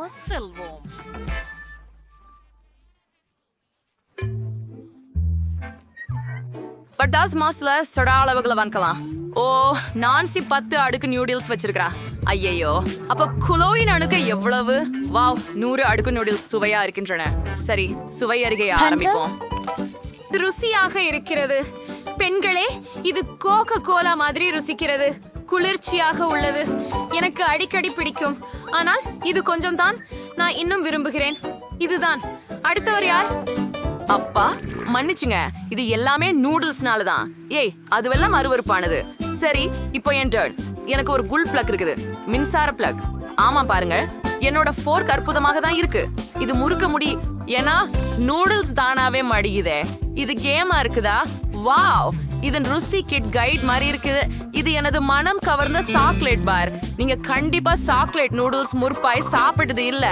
நம்ம செல்வோம். பட்டாஸ் மாஸ்ல சடா அளவுகளை வாங்கலாம். ஓ, நான்சி 10 அடுக்கு நியூடில்ஸ் வச்சிருக்கா. ஐயையோ, அப்ப குளோயின் அணுக்க எவ்வளவு? வாவ், 100 அடுக்கு நியூடில்ஸ் சுவையா இருக்கின்றன. சரி, சுவை அருகே ஆரம்பிப்போம். ருசியாக இருக்கிறது பெண்களே. இது கோகோ கோலா மாதிரி ருசிக்கிறது. குளிர்ச்சியாக உள்ளது. எனக்கு அடிக்கடி பிடிக்கும். ஆனால் இது கொஞ்சம் தான் நான் இன்னும் விரும்புகிறேன். இதுதான். அடுத்தவர் யார்? அப்பா மன்னிச்சுங்க, இது எல்லாமே நூடுல்ஸ்னால தான். ஏய், அதுவெல்லாம் அருவருப்பானது. சரி, இப்போ என் டர்ன். எனக்கு ஒரு குல் பிளக் இருக்குது, மின்சார பிளக். ஆமா பாருங்க, என்னோட ஃபோர்க் அற்புதமாக தான் இருக்கு. இது முறுக்க முடி, ஏன்னா நூடுல்ஸ் தானாவே மடியுதே. இது கேமா இருக்குதா? வாவ், இதன் ருசி கிட் கைட் மாதிரி இருக்குது. இது எனது மனம் கவர்ந்த சாக்லேட் பார். நீங்க கண்டிப்பா சாக்லேட் நூடுல்ஸ் முற்பாய் சாப்பிட்டது இல்ல.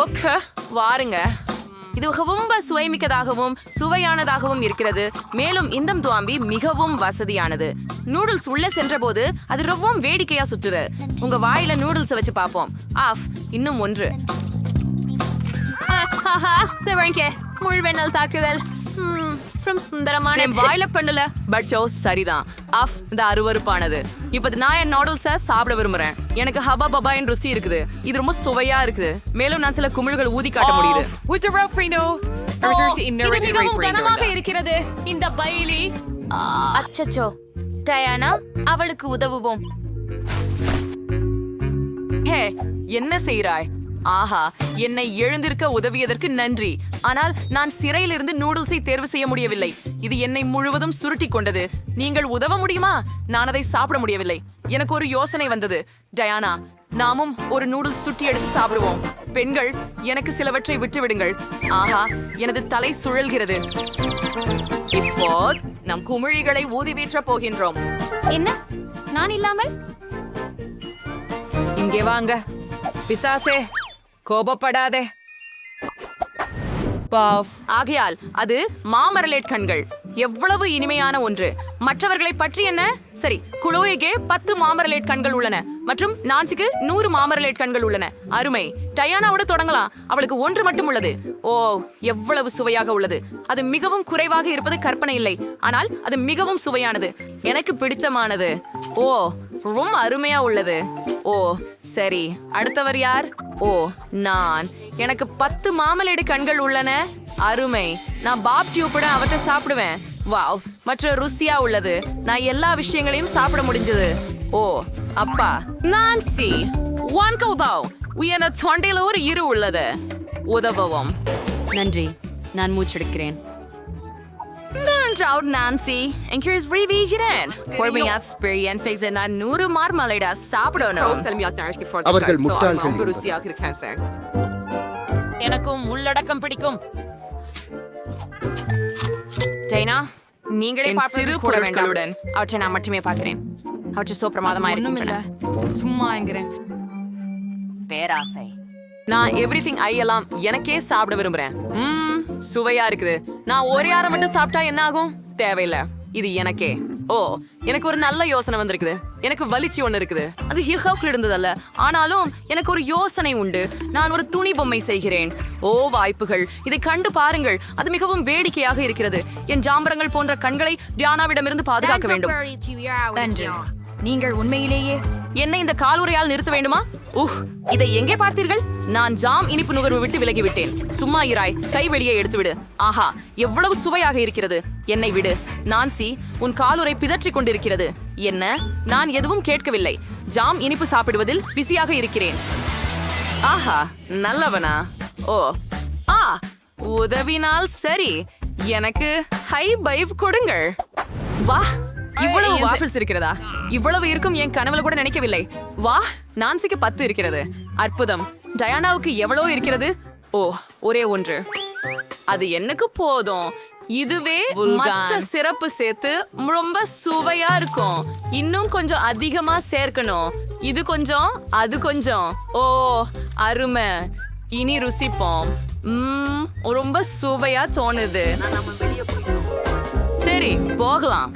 ஓகே, வாருங்க. இது ரொம்ப சுவைமிக்கதாகவும் சுவையானதாகவும் இருக்கிறது. மேலும் இந்த துவாம்பி மிகவும் வசதியானது. நூடுல்ஸ் உள்ள சென்ற போது அது ரொம்பவும் வேடிக்கையா சுற்றுது. உங்க வாயில நூடுல்ஸ் வச்சு பார்ப்போம். ஆஃப், இன்னும் ஒன்று. முழுவெண்ணல் தாக்குதல். சுந்தரமான வாயில பண்ணல, பட் சரிதான். ஆஃப், இந்த அருவருப்பானது. இப்ப நான் என் நூடுல்ஸ சாப்பிட விரும்புறேன். எனக்கு ஹபா பபாயின் ருசி இருக்குது. இது ரொம்ப சுவையா இருக்குது. மேலும் நான் சில குமிழ்கள் ஊதி காட்ட முடியுது. இது மிகவும் கனமாக இருக்கிறது. இந்த பைலி. அச்சச்சோ, டயானா, அவளுக்கு உதவுவோம். ஹே, என்ன செய்றாய்? ஆஹா, என்னை எழுந்திருக்க உதவியதற்கு நன்றி. ஆனால் நான் சிறையிலிருந்து நூடுல்ஸை தேர்வு செய்ய முடியவில்லை. இது என்னை முழுவதும் சுருட்டி கொண்டது. நீங்கள் உதவ முடியுமா? நான் அதை சாப்பிட முடியவில்லை. எனக்கு ஒரு யோசனை வந்தது. டயானா, நாமும் ஒரு நூடுல்ஸ் சுட்டி எடுத்து சாப்பிடுவோம். பெண்கள், எனக்கு சிலவற்றை விட்டு விடுங்கள். ஆஹா, எனது தலை சுழல்கிறது. இப்போ நம் குமிழிகளை ஊதி வீற்ற போகின்றோம். என்ன, நான் இல்லாமல்? இங்கே வாங்க பிசாசே, கோபப்படாதே. ஆகையால் அது மாமரலேட் கண்கள். எவ்வளவு இனிமையான ஒன்று. மற்றவர்களை பற்றி என்ன? சரி, குளோய்க்கு 10 மாமரலேட் கண்கள் உள்ளன மற்றும் நான்சிக்கு 100 மாமரலேட் கண்கள் உள்ளன. அருமை. டயானாவோட தொடங்கலாம். அவளுக்கு 1 மட்டும் உள்ளது. ஓ, எவ்வளவு சுவையாக உள்ளது. அது மிகவும் குறைவாக இருப்பது கற்பனை இல்லை, ஆனால் அது மிகவும் சுவையானது. எனக்கு பிடிச்சமானது. ஓ, ரொம்ப அருமையா உள்ளது. ஓ, சரி, அடுத்தவர் யார்? ஓ, நான். எனக்கு 10 மாமலேடு கண்கள் உள்ளன. அருமை. நான் பாப் டியூப்புடன் அவற்றை சாப்பிடுவேன். வாவ், மற்ற ருசியா உள்ளது. நான் எல்லா விஷயங்களையும் சாப்பிட முடிஞ்சது. ஓ, அப்பா. நான்சி, ஒன் கௌதாவ். உயர்ந்த தொண்டையில ஒரு இரு உள்ளது. உதவவும். நன்றி, நான் மூச்செடுக்கிறேன். Nancy, encourage ரீவிஜன். பொறுமையா எக்ஸ்பீரியன்ஸ் நான் 100 மார்மலேடா சாப்பிடணும். அவர்கள் முட்டாள்கள். எனக்கும் உள்ளடக்கம் பிடிக்கும். ஜெய்னா, நீங்களே சிறு பொருட்களுடன் அவற்றை நான் மட்டுமே பார்க்கிறேன். அவற்றை சோ பிரமாதமா இருக்கின்றன. சும்மா என்கிறேன். பேராசை. நான் எவ்ரிதிங் ஐ எல்லாம் எனக்கே சாப்பிட விரும்புறேன். சுவையா இருக்குது. நான் ஒரே ஆரம் மட்டும் சாப்பிட்டா என்ன ஆகும்? தேவையில்லை. இது எனக்கே. ஓ, எனக்கு ஒரு நல்ல யோசனை வந்திருக்குது. எனக்கு வலிச்சு ஒண்ணு இருக்குது. அது ஹிஹோக்ல இருந்ததல்ல, ஆனாலும் எனக்கு ஒரு யோசனை உண்டு. நான் ஒரு துணி பொம்மை செய்கிறேன். ஓ, வாய்ப்புகள். இதை கண்டு பாருங்கள். அது மிகவும் வேடிக்கையாக இருக்கிறது. என் ஜாம்பரங்கள் போன்ற கண்களை டியானாவிடமிருந்து பாதுகாக்க வேண்டும். நன்றி. நீங்கள் உண்மையிலேயே என்னை இந்த காலுறையால் நிறுத்த வேண்டுமா? இதை எங்கே பார்த்தீர்கள்? நான் ஜாம் இனிப்பு நுகர்வு விட்டு விலகிவிட்டேன். சும்மா இராய், கை வெளியே எடுத்து விடு. ஆஹா, எவ்வளவு சுவையாக இருக்கிறது. என்னை விடு. நான்சி, உன் காலுறை பிதற்றிக் கொண்டிருக்கிறது. என்ன? நான் எதுவும் கேட்கவில்லை. ஜாம் இனிப்பு சாப்பிடுவதில் பிஸியாக இருக்கிறேன். ஆஹா, நல்லவனா? ஓ, உதவினால் சரி. எனக்கு ஹை பைவ் கொடுங்கள். வா, இவ்வளவு வாஃபிள்ஸ் இருக்கிறதா? இவ்வளவு இருக்கும் என் கனவுல கூட நினைக்கவில்லை. வா, நான்சிக்கு 10 இருக்கிறது. அற்புதம். டயானாவுக்கு எவ்வளவு இருக்கிறது? ஓ, ஒரே ஒன்று. அது எனக்கு போதும். இதுவே மற்ற சிறப்பு சேர்த்து ரொம்ப சுவையா இருக்கும். இன்னும் கொஞ்சம் அதிகமா சேர்க்கணும். இது கொஞ்சம், அது கொஞ்சம். ஓ, அருமை. இனி ருசிப்போம். ரொம்ப சுவையா தோணுது. சரி, போகலாம்.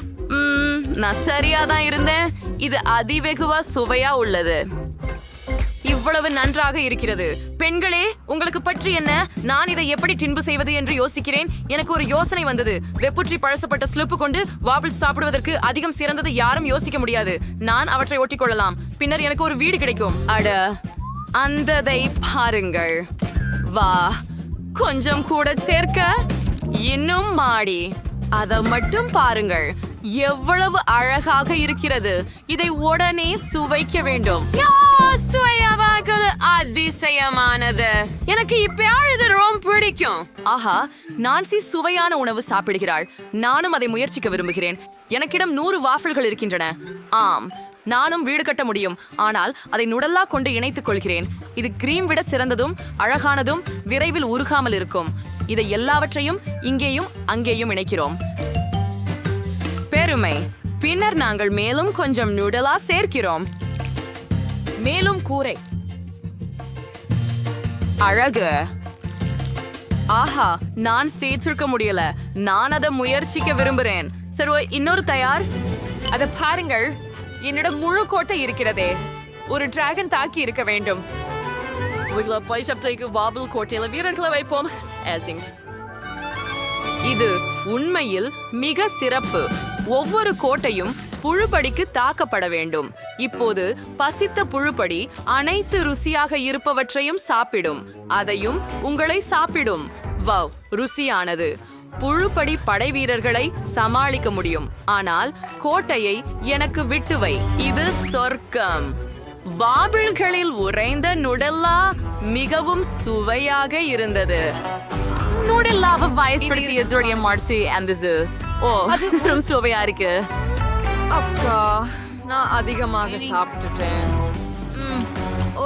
நான் சரியாதான் இருந்தேன். இது அதிவெகுவா சுவையா உள்ளது. எவ்வளவு நன்றாக இருக்கிறது. பெண்களே, உங்களுக்கு பற்றி என்ன? நான் இதை எப்படி டின்பு செய்வது என்று யோசிக்கிறேன். எனக்கு ஒரு யோசனை வந்தது. வெப்புற்றி பழசப்பட்ட ஸ்லிப்பு கொண்டு வாபிள்ஸ் சாப்பிடுவதற்கு அதிகம் சிறந்தது யாரும் யோசிக்க முடியாது. நான் அவற்றை ஒட்டிக்கொள்ளலாம். பின்னர் எனக்கு ஒரு வீடு கிடைக்கும். அட, அந்ததை பாருங்கள். வா, கொஞ்சம் கூட சேர்க்க இன்னும் மாடி. அத மட்டும் பாருங்கள், எவ்வளவு அழகாக இருக்கிறது. இதை உடனே சுவைக்க வேண்டும். அதிசயமானது. எனக்கு இப்பயாவது ரொம்ப பிடிக்கும். ஆஹா, நான்சி சுவையான உணவு சாப்பிடுகிறாள். நானும் அதை முயற்சிக்க விரும்புகிறேன். எனக்கிடம் 100 வாஃபிள்கள் இருக்கின்றன. ஆம், நானும் வீடு கட்ட முடியும். ஆனால் அதை நுடல்லா கொண்டு இணைத்துக் கொள்கிறேன். இது கிரீம் விட சிறந்ததும் அழகானதும் விரைவில் உருகாமல் இருக்கும். இதை எல்லாவற்றையும் இங்கேயும் அங்கேயும் இணைக்கிறோம். பெருமை. பின்னர் நாங்கள் மேலும் கொஞ்சம் நுடலா சேர்க்கிறோம். மேலும் கூரை. அழகு. ஆஹா, நான் சேர்த்திருக்க முடியல. நான் அதை முயற்சிக்க விரும்புகிறேன். சரி, இன்னொரு தயார். அதை பாருங்கள், என்னிடம் முழு கோட்டை இருக்கிறதே. ஒரு டிராகன் தாக்கி இருக்க வேண்டும். வாபிள் கோட்டையில வீரர்களை வைப்போம். இது உண்மையில் மிக சிறப்பு. ஒவ்வொரு கோட்டையும் புழுப்படிக்கு தாக்கப்பட வேண்டும். இப்போது பசித்த புழுப்படி அனைத்து ருசியாக இருப்பவற்றையும் சாப்பிடும். அதையும் உங்களை சாப்பிடும். வவ், ருசியானது. புழுப்படி படை வீரர்களை சமாளிக்க முடியும். ஆனால் கோட்டையை எனக்கு விட்டுவை. இது சொர்க்கம். வாபிள்களில் உறைந்த நுடல்லா மிகவும் சுவையாக இருந்தது. நுடல்லாவை வயசுபடுத்திய மார்சி அந்தது. ஓ, அது ரொம்ப சுவையா இருக்கு. அக்கா, நான் அதிகமாக சாப்பிட்டுட்டேன். ஓ,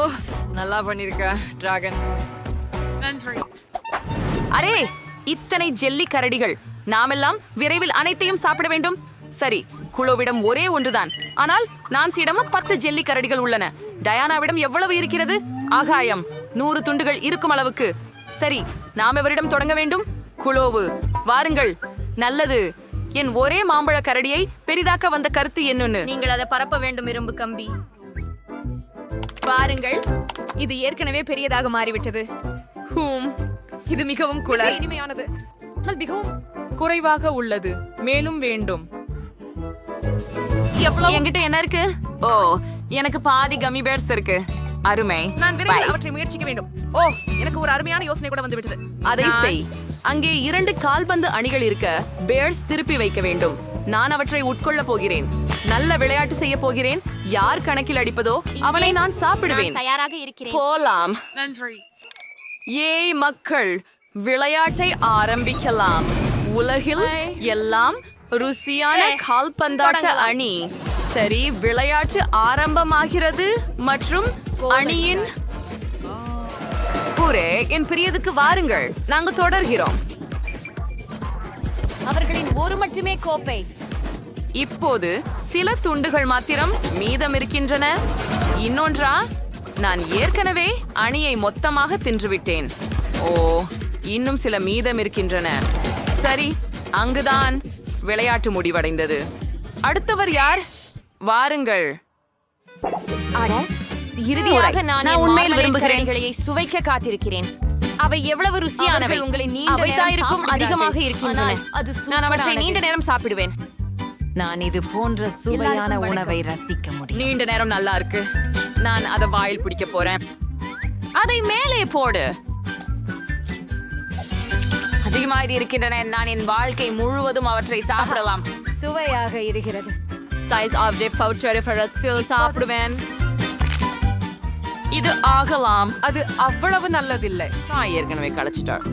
நல்லா பண்ணிருக்க டிராகன். நன்றி. அரே, இத்தனை ஜெல்லி கரடிகள். நாமெல்லாம் விரைவில் அனைத்தையும் சாப்பிட வேண்டும். சரி, குளோவிடம் ஒரே ஒன்றுதான். ஆனால் நான்சியிடமும் 10 ஜெல்லி கரடிகள் உள்ளன. டயானாவிடம் எவ்வளவு இருக்கிறது? ஆகாயம் 100 துண்டுகள் இருக்கும் அளவுக்கு. சரி, நாம் எவரிடம் தொடங்க வேண்டும்? குளோவு, வாருங்கள். நல்லது. என் ஒரே மாம்பழ கரடியை பெரிதாக்க வந்த கருத்து என்னன்னு. நீங்கள் அதை பரப்ப வேண்டும், இரும்பு கம்பி. பாருங்கள், இது ஏற்கனவே பெரியதாக மாறிவிட்டது. இது மிகவும் குளர். இனிமையானது, ஆனால் மிகவும் குறைவாக உள்ளது. மேலும் வேண்டும். என்கிட்ட என்ன இருக்கு? ஓ, எனக்கு பாதி கம்மி பேர்ஸ் இருக்கு. அருமை. நான் விரைவில் அவற்றை முயற்சிக்க வேண்டும். ஓ, எனக்கு ஒரு அருமையான யோசனை கூட வந்து விட்டது. அதை செய். அங்கே 2 கால்பந்து அணிகள் இருக்க பேர்ஸ் திருப்பி வைக்க வேண்டும். நான் அவற்றை உட்கொள்ள போகிறேன். நல்ல விளையாட்டு செய்ய போகிறேன். யார் கணக்கில் அடிப்பதோ அவளை நான் சாப்பிடுவேன். தயாராக இருக்கிறேன். போலாம். நன்றி. ஏய் மக்கள், விளையாட்டை ஆரம்பிக்கலாம். உலகில் எல்லாம் ருசியான கால்பந்தாட்ட அணி. சரி, விளையாட்டு ஆரம்பமாகிறது. மற்றும் அணியின் பூரே, என் பிரியதுக்கு வாருங்கள். நாங்க தொடர்கிறோம். அவர்களின் ஒரு மட்டுமே கோப்பை. இப்போது சில துண்டுகள் மாத்திரம் மீதம் இருக்கின்றன. இன்னொன்றா? நான் ஏற்கனவே அணியை மொத்தமாக தின்றுவிட்டேன். ஓ, இன்னும் சில மீதம் இருக்கின்றன. சரி, அங்குதான் விளையாட்டு முடிவடைந்தது. அடுத்தவர் யார்? வாருங்கள். இறுதியாக நான் உண்மையில் விரும்புகிறேன். சுவைக்க காத்திருக்கிறேன். அவை எவ்வளவு ருசியானவை. அவை தாயிருக்கும் அதிகமாக இருக்கின்றன. நான் அவற்றை நீண்ட நேரம் சாப்பிடுவேன். நான் இது போன்ற சுவையான உணவை ரசிக்க முடியும். நீண்ட நேரம் நல்லா இருக்கு. நான் அதை வாயில் பிடிக்க போறேன். அதை மேலே போடு. அதிகமாக இருக்கின்றன. நான் என் வாழ்க்கை முழுவதும் அவற்றை சாப்பிடலாம். சுவையாக இருக்கிறது. சாப்பிடுவேன். இது ஆகலாம். அது அவ்வளவு நல்லதில்லை. நான் ஏற்கனவே கழிச்சிட்டாள்.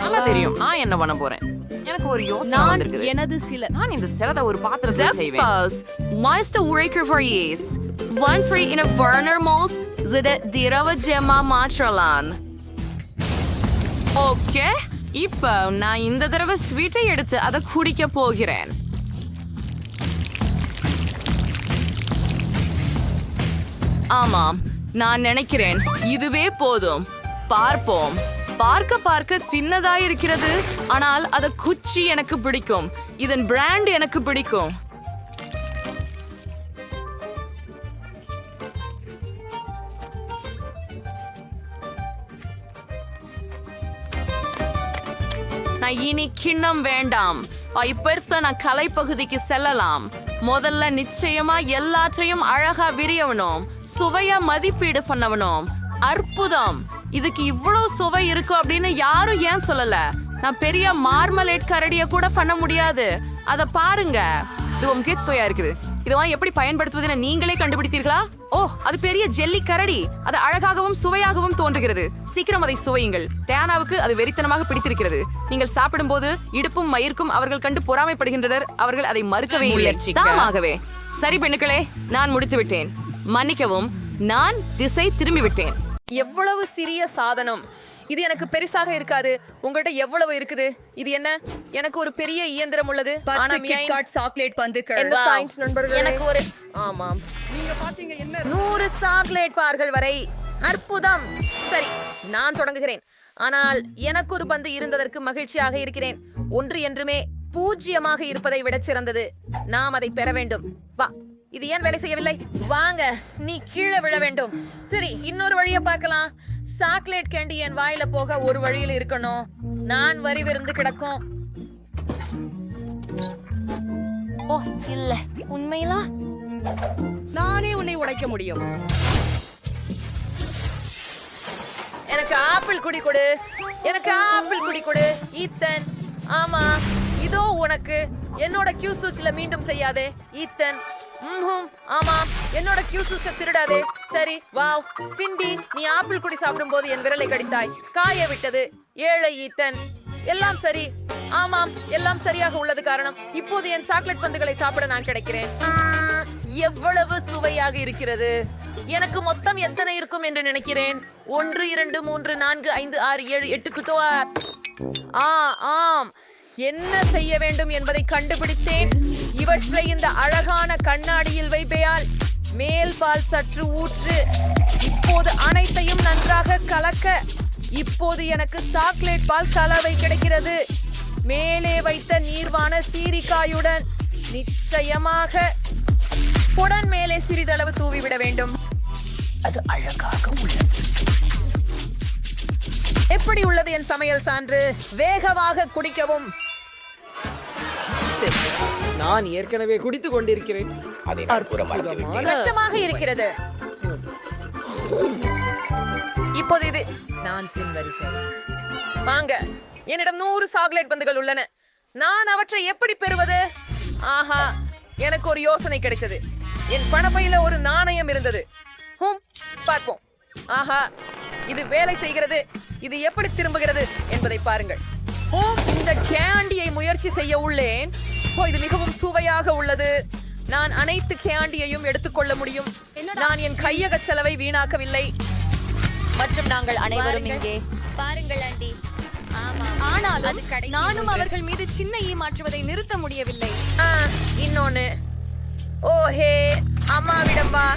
நல்லா தெரியும் நான் என்ன பண்ண போறேன். எனக்கு ஒரு யோசனை வந்திருக்குது. நான் இந்த சிலதை ஒரு பாத்திரத்தில் செய்வேன். Once the உழைக்க வழியேஸ் once free in a Werner Malls zide dirava gemma matralan. Okay, இப்போ நான் இந்த தடவை ஸ்வீட்டை எடுத்து அதை குடிக்க போகிறேன். ஆமாம், நான் நினைக்கிறேன் இதுவே போதும். பார்ப்போம். பார்க்க சின்னதாயிருக்கிறது. ஆனால் அது குச்சி எனக்கு பிடிக்கும். இதன் பிராண்ட் எனக்கு பிடிக்கும். இனி கிண்ணம் வேண்டாம். இப்ப நான் கலை பகுதிக்கு செல்லலாம். முதல்ல நிச்சயமா எல்லாற்றையும் அழகா விரியவனும் சுவையா மதிப்பீடு பண்ணவனும். அற்புதம், இதுக்கு இவ்வளவு சுவை இருக்கும் அப்படின்னு யாரும் ஏன் சொல்லல? நான் பெரிய மார்மலேட் கரடிய கூட பண்ண முடியாது. அத பாருங்க, இது உங்களுக்கு சுவையா இருக்குது. இதெல்லாம் எப்படி பயன்படுத்துவதுன்னு நீங்களே கண்டுபிடித்தீர்களா? ஓ, அது பெரிய ஜெல்லி கரடி. அது அழகாகவும் சுவையாகவும் தோன்றுகிறது. சீக்கிரம் அதை சுவையுங்கள். டயானாவுக்கு அது வெறித்தனமாக பிடித்திருக்கிறது. நீங்கள் சாப்பிடும்போது இடுப்பும் மயிர்க்கும் அவர்கள் கண்டு பொறாமைப்படுகின்றனர். அவர்கள் அதை மறுக்கவே இல்லை. தாமாகவே. சரி பெண்ணுக்களே, நான் முடித்து விட்டேன். மன்னிக்கவும், நான் திசை திரும்பி விட்டேன். எவ்வளவு சிறிய சாதனம் இது! எனக்கு பெருசாக இருக்காது. உங்கள்கிட்ட எவ்வளவு இருக்குது? இது என்ன? எனக்கு ஒரு பெரிய இயந்திரம் உள்ளது. ஆனா சாக்லேட் பந்துகள். என்ன சயின்ஸ் நண்பர்களே? எனக்கு ஒரு ஆமாம், நீங்க பாத்தீங்க என்ன 100 சாக்லேட் பார்கள் வரை. அற்புதம். சரி, நான் தொடங்குகிறேன். ஆனால் எனக்கு ஒரு பந்து இருந்ததற்கு மகிழ்ச்சியாக இருக்கிறேன். ஒன்று என்றுமே 0 இருப்பதை விட சிறந்தது. நாம் அதை பெற வேண்டும். வா, இது ஏன் வேலை செய்யவில்லை? வாங்க, நீ கீழே விழ வேண்டும். சரி, இன்னொரு வழியை பார்க்கலாம். சாக்லேட் கேண்டி என் வாயில போக ஒரு வழியில் இருக்கணும். நான் வரி விருந்து கிடக்கும். ஓ இல்ல, உண்மையிலா நானே உன்னை உடைக்க முடியும். எனக்கு ஆப்பிள் குடி கொடு. எனக்கு ஆப்பிள் குடி கொடு ஈத்தன். ஆமா, இதோ உனக்கு. என்னோட கியூசூஸ்ல மீண்டும் செய்யாதே ஈத்தன். ஆமா, என்னோட கியூசூஸ திருடாதே. சரி, வாவ். சிண்டி, நீ ஆப்பிள் குடி சாப்பிடும் போது என் விரலை கடித்தாய். காய விட்டது. ஏழை ஈத்தன். எல்லாம் சரி. ஆமாம், எல்லாம் சரியாக உள்ளது. காரணம், இப்போது என் சாக்லேட் பந்துகளை சாப்பிட நான் கிடைக்கிறேன். எவ்வளவு சுவையாக இருக்கிறது! எனக்கு மொத்தம் எத்தனை இருக்கும் என்று நினைக்கிறேன்? 1 2 3 4 5 6 7 8 ஆம், என்ன செய்ய வேண்டும் என்பதை கண்டுபிடித்தேன். இவற்றை இந்த அழகான கண்ணாடியில் வைப்பேயால் மேல் பால் சற்று ஊற்று. இப்போது அனைத்தையும் நன்றாக கலக்க. இப்போது எனக்கு சாக்லேட் பால் கலவை கிடைக்கிறது. மேலே வைத்த நீர்வான சீரிக்காயுடன். நிச்சயமாக பொடன் மேலே சிறிதளவு தூவிவிட வேண்டும். அது அழகாக உள்ளது. எப்படி உள்ளது என் சமையல் சான்று? வேகமாக குடிக்கவும். நான் ஏற்கனவே குடித்துக் கொண்டிருக்கிறேன். கஷ்டமாக இருக்கிறது. இப்போது இது நான் வரிசை. வாங்க, என்னிடம் 100 சாக்லேட் பந்துகள் உள்ளன. நான் அவற்றை எப்படி பெறுவது? ஆஹா, எனக்கு ஒரு யோசனை கிடைத்தது. என் பணப்பையில ஒரு நாணயம் இருந்தது. பார்ப்போம். ஆஹா, இது வேலை செய்கிறது. இது எப்படி திரும்புகிறது என்பதை பாருங்கள். இந்த கேண்டியை முயற்சி செய்ய உள்ளேன். இது மிகவும் சுவையாக உள்ளது. நான் அனைத்து கேண்டியையும் எடுத்துக்கொள்ள முடியும். நான் என் கையக செலவை வீணாக்கவில்லை. மற்றும் நாங்கள் அனைவரும் பாருங்கள். இங்கே பாருங்கள் ஆண்டி. ஆனாலும் நானும் அவர்கள் மீது சின்ன மாற்றுவதை நிறுத்த முடியவில்லை. இன்னொன்னு. ஓஹே, அம்மாவிடம் வா.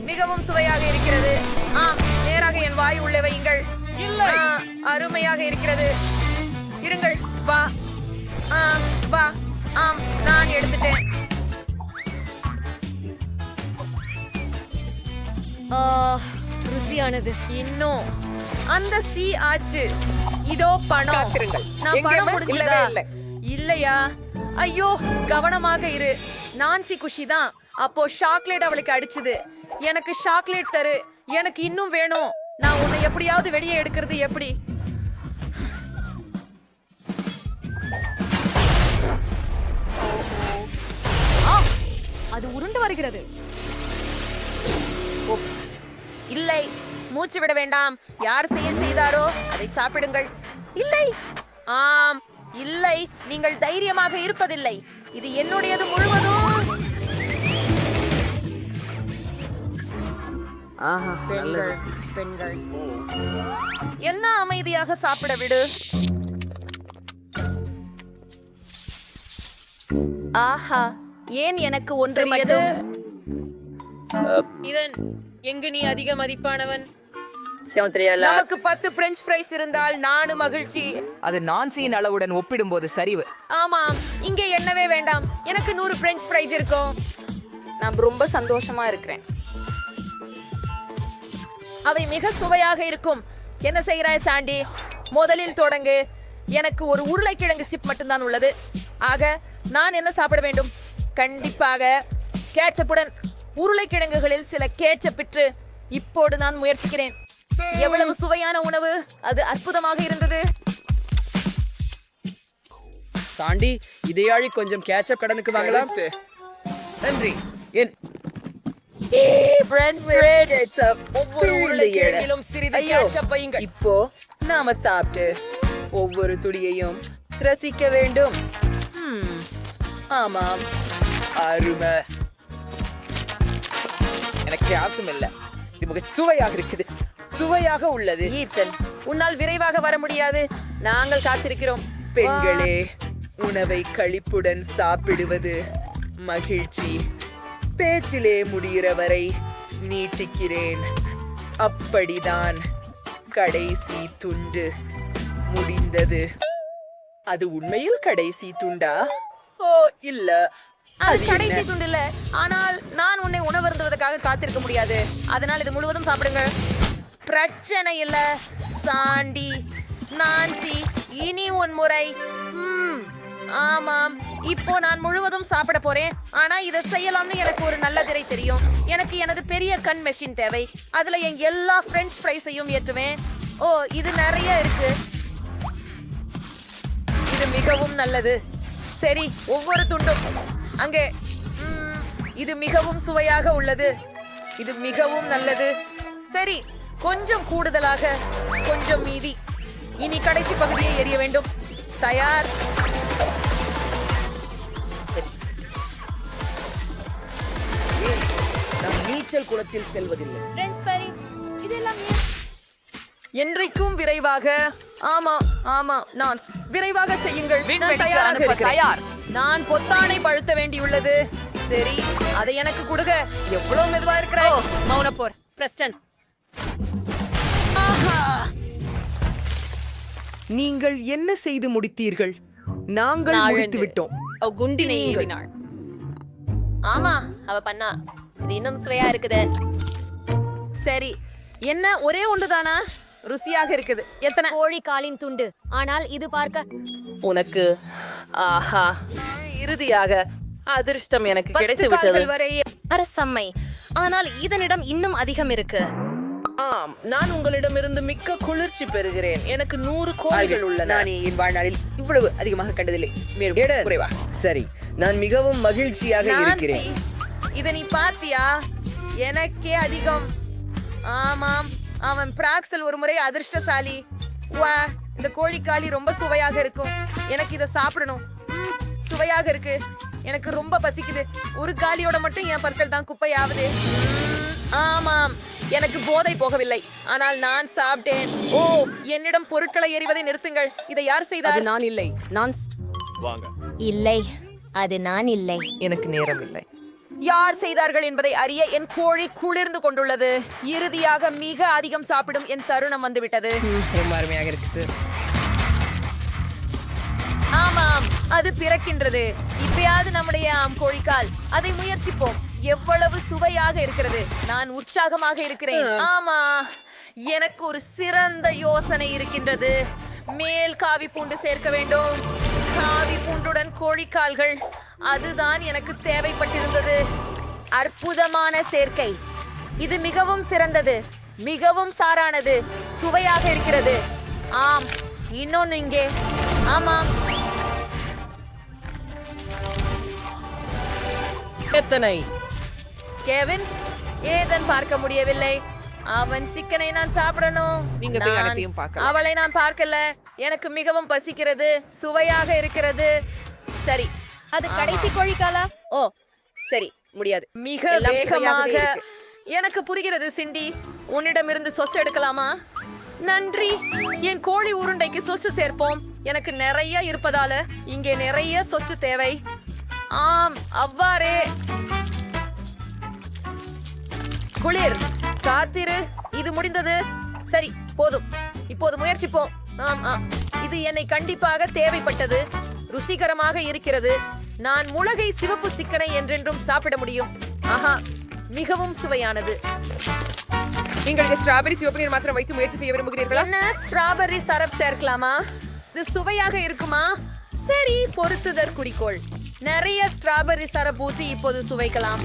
மிகவும் சுவையாக இருக்கிறது. நேராக என் வாய் உள்ளே வையுங்கள். அருமையாக இருக்கிறது. இருங்கள். வா. வா. நான் எடுத்துட்டேன். ருசியானது. இன்னும் அந்த சி ஆச்சு. இதோ பணம். நான் பணம் முடிஞ்சதா? இல்லையா? ஐயோ, கவனமாக இரு. நான்சி குஷி தான். அப்போ சாக்லேட் அவளுக்கு அடிச்சுது. எனக்கு சாக்லேட் தரு. எனக்கு இன்னும் வேணும். நான் உன்னை எப்படியாவது வெளியே எடுக்கிறது எப்படி? அது உருண்டு வருகிறது. இல்லை, மூச்சு விட வேண்டாம். யார் செய்தாரோ அதை சாப்பிடுங்கள். இல்லை, ஆம், இல்லை, நீங்கள் தைரியமாக இருப்பதில்லை. இது என்னுடையது முழுவதும். பெண்கள் என்ன அமைதியாக சாப்பிட விடு. ஆஹா, ஏன் எனக்கு ஒன்று மட்டும்? இதன் எங்கு நீ அதிக மதிப்பானவன்? நமக்கு 10 பிரெஞ்ச் ஃப்ரைஸ் இருந்தால் நானும் மகிழ்ச்சி. அது நான்சியின் அளவுடன் ஒப்பிடும்போது சரிவு. ஆமாம், இங்கே எண்ணவே வேண்டாம். எனக்கு 100 பிரெஞ்ச் ஃப்ரைஸ் இருக்கும். நான் ரொம்ப சந்தோஷமா இருக்கிறேன். அவை மிக சுவையாக இருக்கும். என்ன செய்கிறாய் சாண்டி? முதலில் தொடங்கு. எனக்கு ஒரு உருளைக்கிழங்கு சிப் மட்டும்தான் உள்ளது. ஆக நான் என்ன சாப்பிட வேண்டும்? கண்டிப்பாக கேட்சப்புடன் உருளைக்கிழங்குகளில் சில கேட்சப்பிற்று இப்போது நான் முயற்சிக்கிறேன். எவ்வளவு சுவையான உணவு! அது அற்புதமாக இருந்தது. சாண்டி, இதையாழி கொஞ்சம் கேட்சப் கடனுக்கு வாங்கலாம். நன்றி. என் ஒவ்வொரு உருளைக்கிழங்கிலும் சிறிது கேட்சப் வையுங்கள். இப்போ நாம சாப்பிட்டு ஒவ்வொரு துளியையும் ரசிக்க வேண்டும். ஆமாம், அருமை. எனக்கு அவசியம் இல்ல. இது மிக சுவையாக இருக்குது. சுவையாக உள்ளது. ஈத்தன், உன்னால் விரைவாக வர முடியாது. நாங்கள் காத்திருக்கிறோம். பெண்களே, உணவை களிப்புடன் சாப்பிடுவது மகிழ்ச்சி. பேச்சிலே முடிகிற வரை நீட்டிக்கிறேன். அப்படிதான் கடைசி துண்டு முடிந்தது. அது உண்மையில் கடைசி துண்டா? ஓ இல்ல, அது அது கடைசி என்ன? துண்டு இல்ல. ஆனால் நான் உன்னை உணவருந்துவதற்காக காத்திருக்க முடியாது. அதனால் இது முழுவதும் சாப்பிடுங்க. பிரச்சனை இல்ல சாண்டி. நான்சி, இனி உன் முறை. ஆமாம், இப்போ நான் முழுவதும் சாப்பிட போறேன். ஆனா இதை செய்யலாம்னு எனக்கு ஒரு நல்ல திரை தெரியும். எனக்கு எனது பெரிய கண் மெஷின் தேவை. அதுல என் எல்லா பிரெஞ்ச் ஃப்ரைஸையும் ஏற்றுவேன். ஓ, இது நிறைய இருக்கு. இது மிகவும் நல்லது. சரி, ஒவ்வொரு துண்டும் அங்கே. இது மிகவும் சுவையாக உள்ளது. இது மிகவும் நல்லது. சரி, கொஞ்சம் கூடுதலாக, கொஞ்சம் மீதி. இனி கடைசி பகுதியை எறிய வேண்டும். தயார். நாம் நீச்சல் குளத்தில் செல்வதில்லை. என்றைக்கும் விரைவாக. ஆமா ஆமா, நான் விரைவாக செய்யுங்கள். நான் விண்வெளிக்கு தயாராக அனுப்ப இருக்கிறேன். தயார். நான் பொத்தானை பழுத்த வேண்டியுள்ளது. சரி, அதை எனக்கு கொடுங்க. எவ்வளவு மெதுவா இருக்கிறாய். மௌனப்போர் பிரஸ்டன். நீங்கள் என்ன செய்து முடித்தீர்கள்? நாங்கள் முடித்து விட்டோம். குண்டினை ஏறினாள். ஆமா, அவ பண்ணா. இது இன்னும் சுவையா இருக்குது. சரி, என்ன ஒரே ஒன்றுதானா? ருசியாக இருக்குது. எத்தனை? கோழி காலின் துண்டு. ஆனால் இது பார்க்க உனக்கு ஆஹா, இறுதியாக அதிர்ஷ்டம் எனக்கு கிடைத்து 10 விட்டது. கால்கள் வரை. அரசம்மை, ஆனால் இதனிடம் இன்னும் அதிகம் இருக்கு. ஆம், நான் உங்களிடமிருந்து மிக்க குளிர்ச்சி பெறுகிறேன். எனக்கு 100 கோழிகள் உள்ளன. நான் என் வாழ்நாளில் இவ்வளவு அதிகமாக கண்டதில்லை. மேலும் குறைவா? சரி, நான் மிகவும் மகிழ்ச்சியாக இருக்கிறேன். நான்சி, இத நீ பாத்தியா? எனக்கே அதிகம். ஆமாம், அவன் பிராக்சல் ஒரு முறை அதிர்ஷ்டசாலி. வா, இந்த கோழிக்காலி ரொம்ப சுவையாக இருக்கும். எனக்கு இதை சாப்பிடணும். சுவையாக இருக்கு. எனக்கு ரொம்ப பசிக்குது. ஒரு காலியோட மட்டும் என் பற்கள் தான் குப்பையாவது. ஆமாம், எனக்கு போதை போகவில்லை. ஆனால் நான் சாப்பிட்டேன். ஓ, என்னிடம் பொருட்களை எறிவதை நிறுத்துங்கள். இதை யார் செய்தார்? நான் இல்லை. நான் இல்லை, அது நான் இல்லை. எனக்கு நேரம் இல்லை. யார் செய்தார்கள் என்பதை அறிய என் கோழி குளிர்ந்து கொண்டுள்ளது. இறுதியாக மிக அதிகம் சாப்பிடும் என் தருணம் வந்துவிட்டது. ரொம்ப அருமையாக இருக்குது. ஆமாம், அது பிறக்கின்றது. இப்பயாவது நம்முடைய கோழிக்கால். அதை முயற்சிப்போம். எவ்வளவு சுவையாக இருக்கிறது. நான் உற்சாகமாக இருக்கிறேன். ஆமா, எனக்கு ஒரு சிறந்த யோசனை இருக்கின்றது. மேல் காவி பூண்டு சேர்க்க வேண்டும். காவி பூண்டுடன் கோழிக்கால்கள். அதுதான் எனக்கு தேவைப்பட்டிருந்தது. அற்புதமான சேர்க்கை. இது மிகவும் சிறந்தது. மிகவும் சாரானது. சுவையாக இருக்கிறது. ஆம், இன்னொன்னு இங்கே. ஆமாம், எத்தனை? கெவின், ஏதன் பார்க்க முடியவில்லை. அவன் சிக்கனை நான் சாப்பிடணும். நீங்க போய் நான் அனைத்தையும் பார்க்கலாம். அவளை நான் பார்க்கல. எனக்கு மிகவும் பசிக்கிறது. சுவையாக இருக்கிறது. சரி, அது கடைசி கோழிக்காலா? ஓ, சரி, முடியாது. மிக எல்லாம் வேகமாக. சுவையாகவே இருக்கு. எனக்கு புரிகிறது சிண்டி. உன்னிடமிருந்து சொஸ் எடுக்கலாமா? நன்றி. என் கோழி உருண்டைக்கு சொச்சு சேர்ப்போம். எனக்கு நிறைய இருப்பதால இங்கே நிறைய சொச்சு தேவை. ஆம், அவ்வாறே. குளிர், காத்திரு. இது முடிந்தது. சரி, போதும். இப்போது முயற்சிப்போம். இது என்னை கண்டிப்பாக தேவைப்பட்டது. ருசிகரமாக இருக்கிறது. நான் முளகை சிவப்பு சிக்கனை என்றென்றும் சாப்பிட முடியும். ஆஹா, மிகவும் சுவையானது. நீங்கள் ஸ்ட்ராபெரி சிவப்பு நீர் மாத்திரம் வைத்து முயற்சி செய்ய விரும்புகிறீர்களா? என்ன, ஸ்ட்ராபெர்ரி சரப் சேர்க்கலாமா? இது சுவையாக இருக்குமா? சரி, பொறுத்துதற் குறிக்கோள். நிறைய ஸ்ட்ராபெர்ரி சரப்பூட்டி இப்போது சுவைக்கலாம்.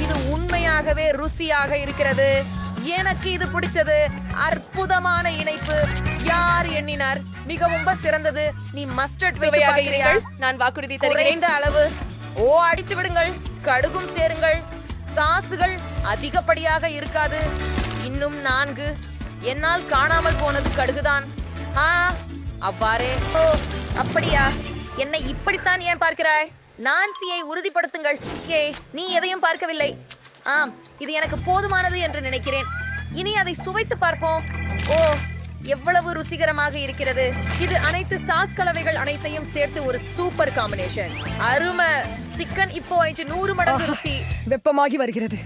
இது உண்மையாகவே ருசியாக இருக்கிறது. எனக்கு இது பிடிச்சது. அற்புதமான இணைப்பு. யார் எண்ணினார்? மிகவும் சிறந்தது. நீ மஸ்டர்ட் சுவையாக இருக்கிறாய். நான் வாக்குறுதி குறைந்த அளவு. ஓ, அடித்து விடுங்கள். கடுகும் சேருங்கள். சாசுகள் அதிகப்படியாக இருக்காது. இன்னும் 4. என்னால் காணாமல் போனது கடுகுதான். அவ்வாறே. ஓ, அப்படியா? என்னை இப்படித்தான் ஏன் பார்க்கிறாய்? நான்சியை உறுதிப்படுத்துங்கள். நீ எதையும் பார்க்கவில்லை. ஆம், இது எனக்கு போதுமானது என்று நினைக்கிறேன். இனி அதை சுவைத்து பார்ப்போம். ஓ, எவ்வளவு ருசிகரமாக இருக்கிறது. இது அனைத்து சாஸ் கலவைகள் அனைத்தையும் சேர்த்து ஒரு சூப்பர் காம்பினேஷன். அருமை. சிக்கன் இப்போ 100 மடங்கு ருசி. வெப்பமாகி வருகிறது.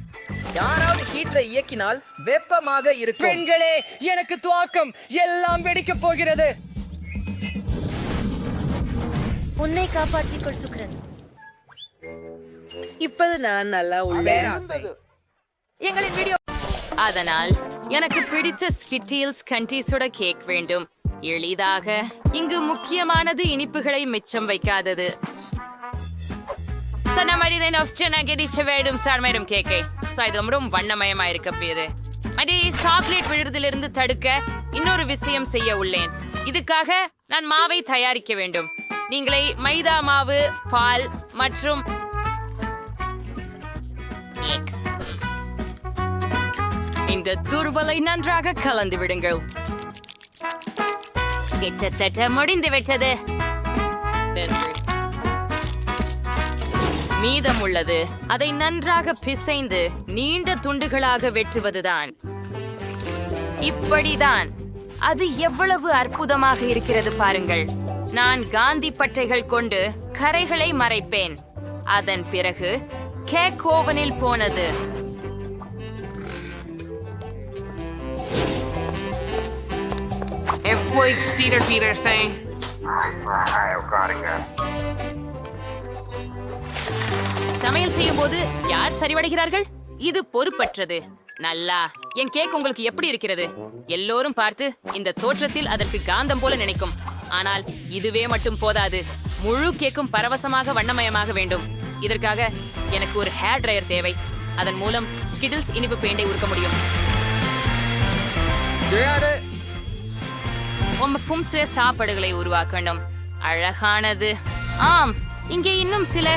யாராவது ஹீட்டரை இயக்கினால் வெப்பமாக இருக்கும். பெண்களே, எனக்கு துவாக்கம். எல்லாம் வெடிக்கப் போகிறது. உன்னை காப்பாற்றிக்கொள் சுக்ரன். இப்போது நான் நல்லா உள்ளேன். எங்களின் வீடியோ. அதனால் எனக்கு பிடித்த ஸ்கிட்டில்ஸ் கண்டீஸோட கேக் வேண்டும். எளிதாக. இங்கு முக்கியமானது இனிப்புகளை மிச்சம் வைக்காதது. கேக்கை ரொம்ப வண்ணமயமா இருக்கப்போது. அதே சாக்லேட் விழுறதிலிருந்து தடுக்க இன்னொரு விஷயம் செய்ய உள்ளேன். இதுக்காக நான் மாவை தயாரிக்க வேண்டும். நீங்களே மைதா மாவு, பால் மற்றும் இந்த துருவலை நன்றாக கலந்து விடுங்கள். கிட்டத்தட்ட முடிந்து விட்டது. மீதம் உள்ளது. அதை நன்றாக பிசைந்து நீண்ட துண்டுகளாக வெட்டுவதுதான். இப்படிதான். அது எவ்வளவு அற்புதமாக இருக்கிறது பாருங்கள். நான் காந்தி பட்டைகள் கொண்டு கரைகளை மறைப்பேன். அதன் பிறகு கேக் ஓவனில் போனது. சமையல் செய்யும் போது யார் சரிவடைகிறார்கள்? இது பொறுப்பற்றது. நல்லா. என் கேக் உங்களுக்கு எப்படி இருக்கிறது? எல்லோரும் பார்த்து இந்த தோற்றத்தில் அதற்கு காந்தம் போல நினைக்கும். ஆனால் இதுவே மட்டும் போதாது. முழு கேக்கும் பரவசமாக வண்ணமயமாக வேண்டும். இதற்காக எனக்கு ஒரு ஹேர் ட்ரையர் தேவை. அதன் மூலம் ஸ்கிட்டில்ஸ் இனிப்பு பெயிண்டை உருக்க முடியும். சில சாப்பாடுகளை உருவாக்கணும். அழகானது. ஆம், இங்கே இன்னும் சில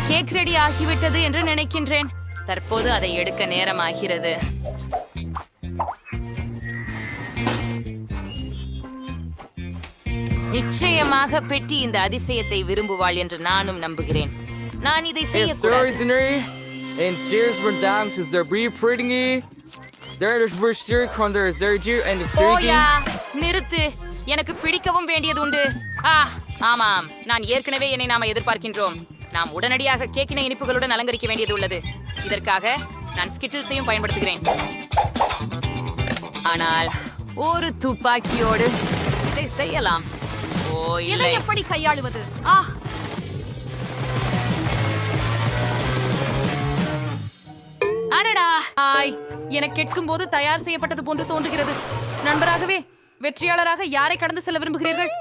கேக் ரெடி ஆகிவிட்டது என்று நினைக்கின்றேன். தற்போது அதை எடுக்க நேரமாகிறது. நிச்சயமாக பெட்டி இந்த அதிசயத்தை விரும்புவாள் என்று நானும் நம்புகிறேன். நான் இதை செய்யக்கூடாது. நிறுத்து. எனக்கு பிடிக்கவும் வேண்டியது உண்டு. ஆமாம், நான் ஏற்கனவே என்னை நாம எதிர்பார்க்கின்றோம். நாம் உடனடியாக கேக்கின இனிப்புகளுடன் அலங்கரிக்க வேண்டியது உள்ளது. இதற்காக நான் ஸ்கிட்டில்ஸையும் பயன்படுத்துகிறேன். ஆனால் ஒரு துப்பாக்கியோடு இதை செய்யலாம். ஓ, இல்லை. எப்படி கையாளுவது? அடடா! எனக்கு கேட்கும் போது தயார் செய்யப்பட்டது போன்று தோன்றுகிறது. நண்பராகவே வெற்றியாளராக யாரை கடந்து செல்ல விரும்புகிறீர்கள்?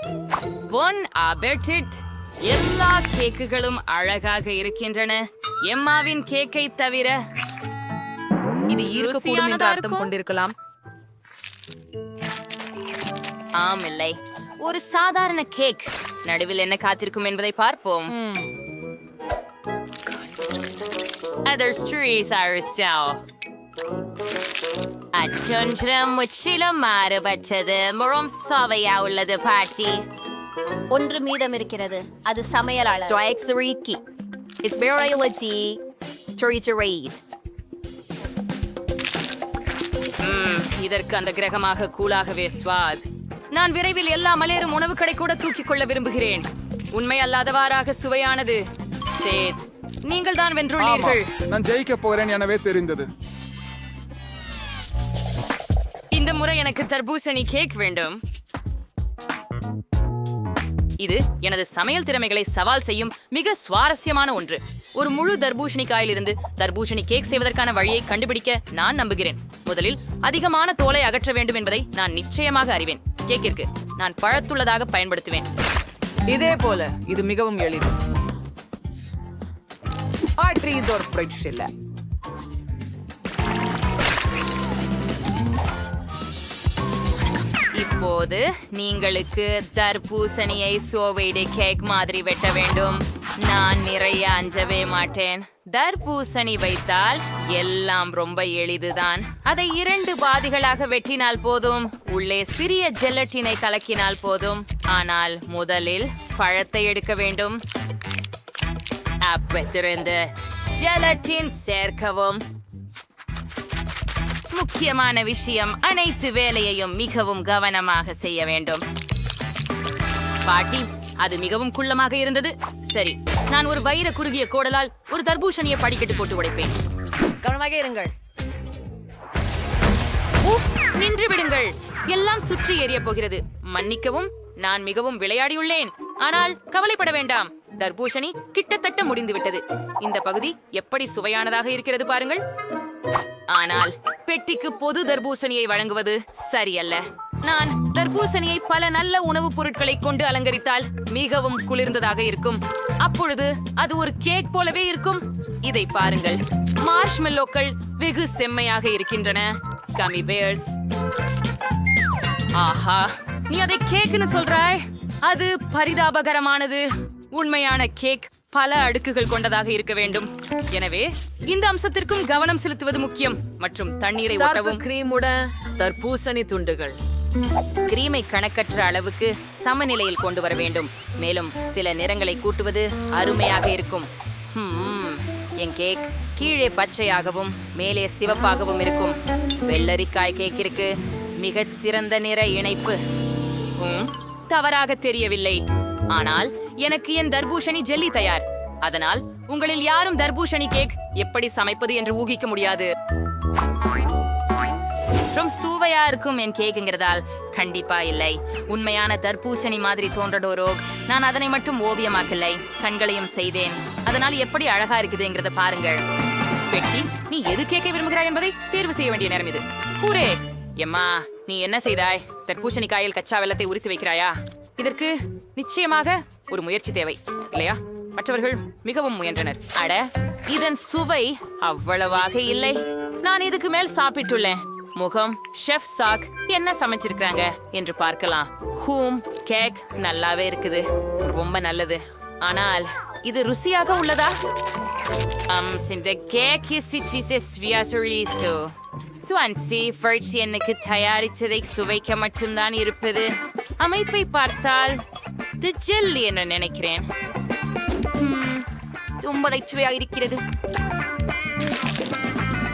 எல்லா கேக்குகளும் அழகாக இருக்கின்றன. எம்மாவின் கேக்கை தவிர. இது இருக்கக்கூடும் என்று அர்த்தம் கொண்டிருக்கலாம். ஆம், இல்லை. ஒரு சாதாரண கேக். நடுவில் என்ன காத்திருக்கும் என்பதை பார்ப்போம். முற்றிலும் மாறுபட்டது. முறம் சுவையா உள்ளது பாட்டி. ஒன்று மீதம் இருக்கிறது. அது சமையலாளர். இதற்கு அந்த கிரகமாக கூலாகவே ஸ்வாத். நான் விரைவில் எல்லா மலேரும் உணவு கடை கூட தூக்கிக் கொள்ள விரும்புகிறேன். உண்மை அல்லாதவாறாக சுவையானது. சேத், நீங்கள் தான் வென்றுள்ளீர்கள். நான் ஜெயிக்க போகிறேன் எனவே தெரிந்தது. இந்த முறை எனக்கு தர்பூசணி கேக் வேண்டும். இது எனது சமையல் திறமைகளை சவால் செய்யும் மிக சுவாரஸ்யமான ஒன்று. ஒரு முழு தர்பூசணி காயிலிருந்து தர்பூசணி கேக் செய்வதற்கான வழியை கண்டுபிடிக்க நான் நம்புகிறேன். முதலில் அதிகமான தோலை அகற்ற வேண்டும் என்பதை நான் நிச்சயமாக அறிவேன். கேக்கிற்கு நான் பழத்துள்ளதாக பயன்படுத்துவேன். இதே போல இது மிகவும் எளிது. இப்போது நீங்களுக்கு தர்பூசணியை சோவைடு கேக் மாதிரி வெட்ட வேண்டும். நான் நிறைய அஞ்சவே மாட்டேன். தர்பூசணி வைத்தால் எல்லாம் ரொம்ப எளிதுதான். அதை 2 பாதிகளாக வெட்டினால் போதும். உள்ளே சிறிய ஜெலட்டினை கலக்கினால் போதும். ஆனால் முதலில் பழத்தை எடுக்க வேண்டும். அப்பத்திலிருந்து ஜெலட்டின் சேர்க்கவும். முக்கியமான விஷயம், அனைத்து வேலையையும் மிகவும் கவனமாக செய்ய வேண்டும். பாட்டி, அது மிகவும் குள்ளமாக இருந்தது. சரி, நான் ஒரு வைர குறுகிய கோடலால் ஒரு தர்பூசணியை படிக்கட்டு போட்டு உடைப்பேன். கவனமாக இருங்கள். நின்று விடுங்கள், எல்லாம் சுற்றி எரிய போகிறது. மன்னிக்கவும், நான் மிகவும் விளையாடியுள்ளேன். ஆனால் கவலைப்பட வேண்டாம், தர்பூசணி கிட்டத்தட்ட முடிந்துவிட்டது. இந்த பகுதி எப்படி சுவையானதாக இருக்கிறது பாருங்கள். ஆனால் பெட்டிக்கு பொது தர்பூசணியை வழங்குவது சரியல்ல. நான் தர்பூசணியை பல நல்ல உணவுப் பொருட்களை கொண்டு அலங்கரித்தால் மிகவும் குளிர்ந்ததாக இருக்கும். அப்பொழுது அது ஒரு கேக் போலவே இருக்கும். இதை பாருங்கள், மார்ஷ்மெல்லோக்கள் வெகு செம்மையாக இருக்கின்றன. கமி பேர்ஸ். ஆஹா, நீ அதை கேக்னு சொல்றாய்? அது பரிதாபகரமானது. உண்மையான கேக் பல அடுக்குகள் கொண்டதாக இருக்க வேண்டும். எனவே இந்த அம்சத்திற்கும் கவனம் செலுத்துவது முக்கியம். மற்றும் தண்ணீரை ஊற்றவும். கிரீமுடன் தர்பூசணி துண்டுகள். கிரீமை கணக்கற்ற அளவுக்கு சமநிலையில் கொண்டு வர வேண்டும். மேலும் சில நிறங்களை கூட்டுவது அருமையாக இருக்கும். என் கேக் கீழே பச்சையாகவும் மேலே சிவப்பாகவும் இருக்கும். வெள்ளரிக்காய் கேக்கிற்கு மிகச் சிறந்த நிற இணைப்பு. தவறாக தெரியவில்லை. ஆனால் எனக்கு என் தர்பூசணி ஜெல்லி தயார். அதனால் உங்களில் யாரும் தர்பூசணி கேக் எப்படி சமைப்பது என்று ஊகிக்க முடியாது. ரொம்ப சுவையா இருக்கும் என் கேக்குங்கிறதால் கண்டிப்பா இல்லை. உண்மையான தர்பூசணி மாதிரி தோன்றடோரோக். நான் அதனை மட்டும் ஓவியமாக்கலை, கண்களையும் செய்தேன். அதனால் எப்படி அழகா இருக்குதுங்கிறத பாருங்கள். பெட்டி, நீ எது கேட்க விரும்புகிறாய் என்பதை தேர்வு செய்ய வேண்டிய நேரம் இது. கூரே, எம்மா, நீ என்ன செய்தாய்? தர்பூசணி காயில் கச்சா வெல்லத்தை உரித்து வைக்கிறாயா? இதற்கு நிச்சயமாக ஒரு முயற்சி தேவை, இல்லையா? மற்றவர்கள் மிகவும் முயன்றனர். அட, இதன் சுவை அவ்வளவாக இல்லை. நான் இதுக்கு மேல் சாப்பிட்டுள்ளேன். முகம் ஷெஃப் சாக் என்ன சமைச்சிருக்காங்க என்று பார்க்கலாம். கேக் நல்லாவே இருக்குது, ரொம்ப நல்லது. ஆனால் இது ருசியாக உள்ளதா? இந்த கேக் எனக்கு தயாரித்ததை சுவைக்க மட்டும்தான் இருப்பது. அமைப்பை பார்த்தால் ஜெல்லி என்று நினைக்கிறேன். ரொம்ப நச்சுவையாக இருக்கிறது.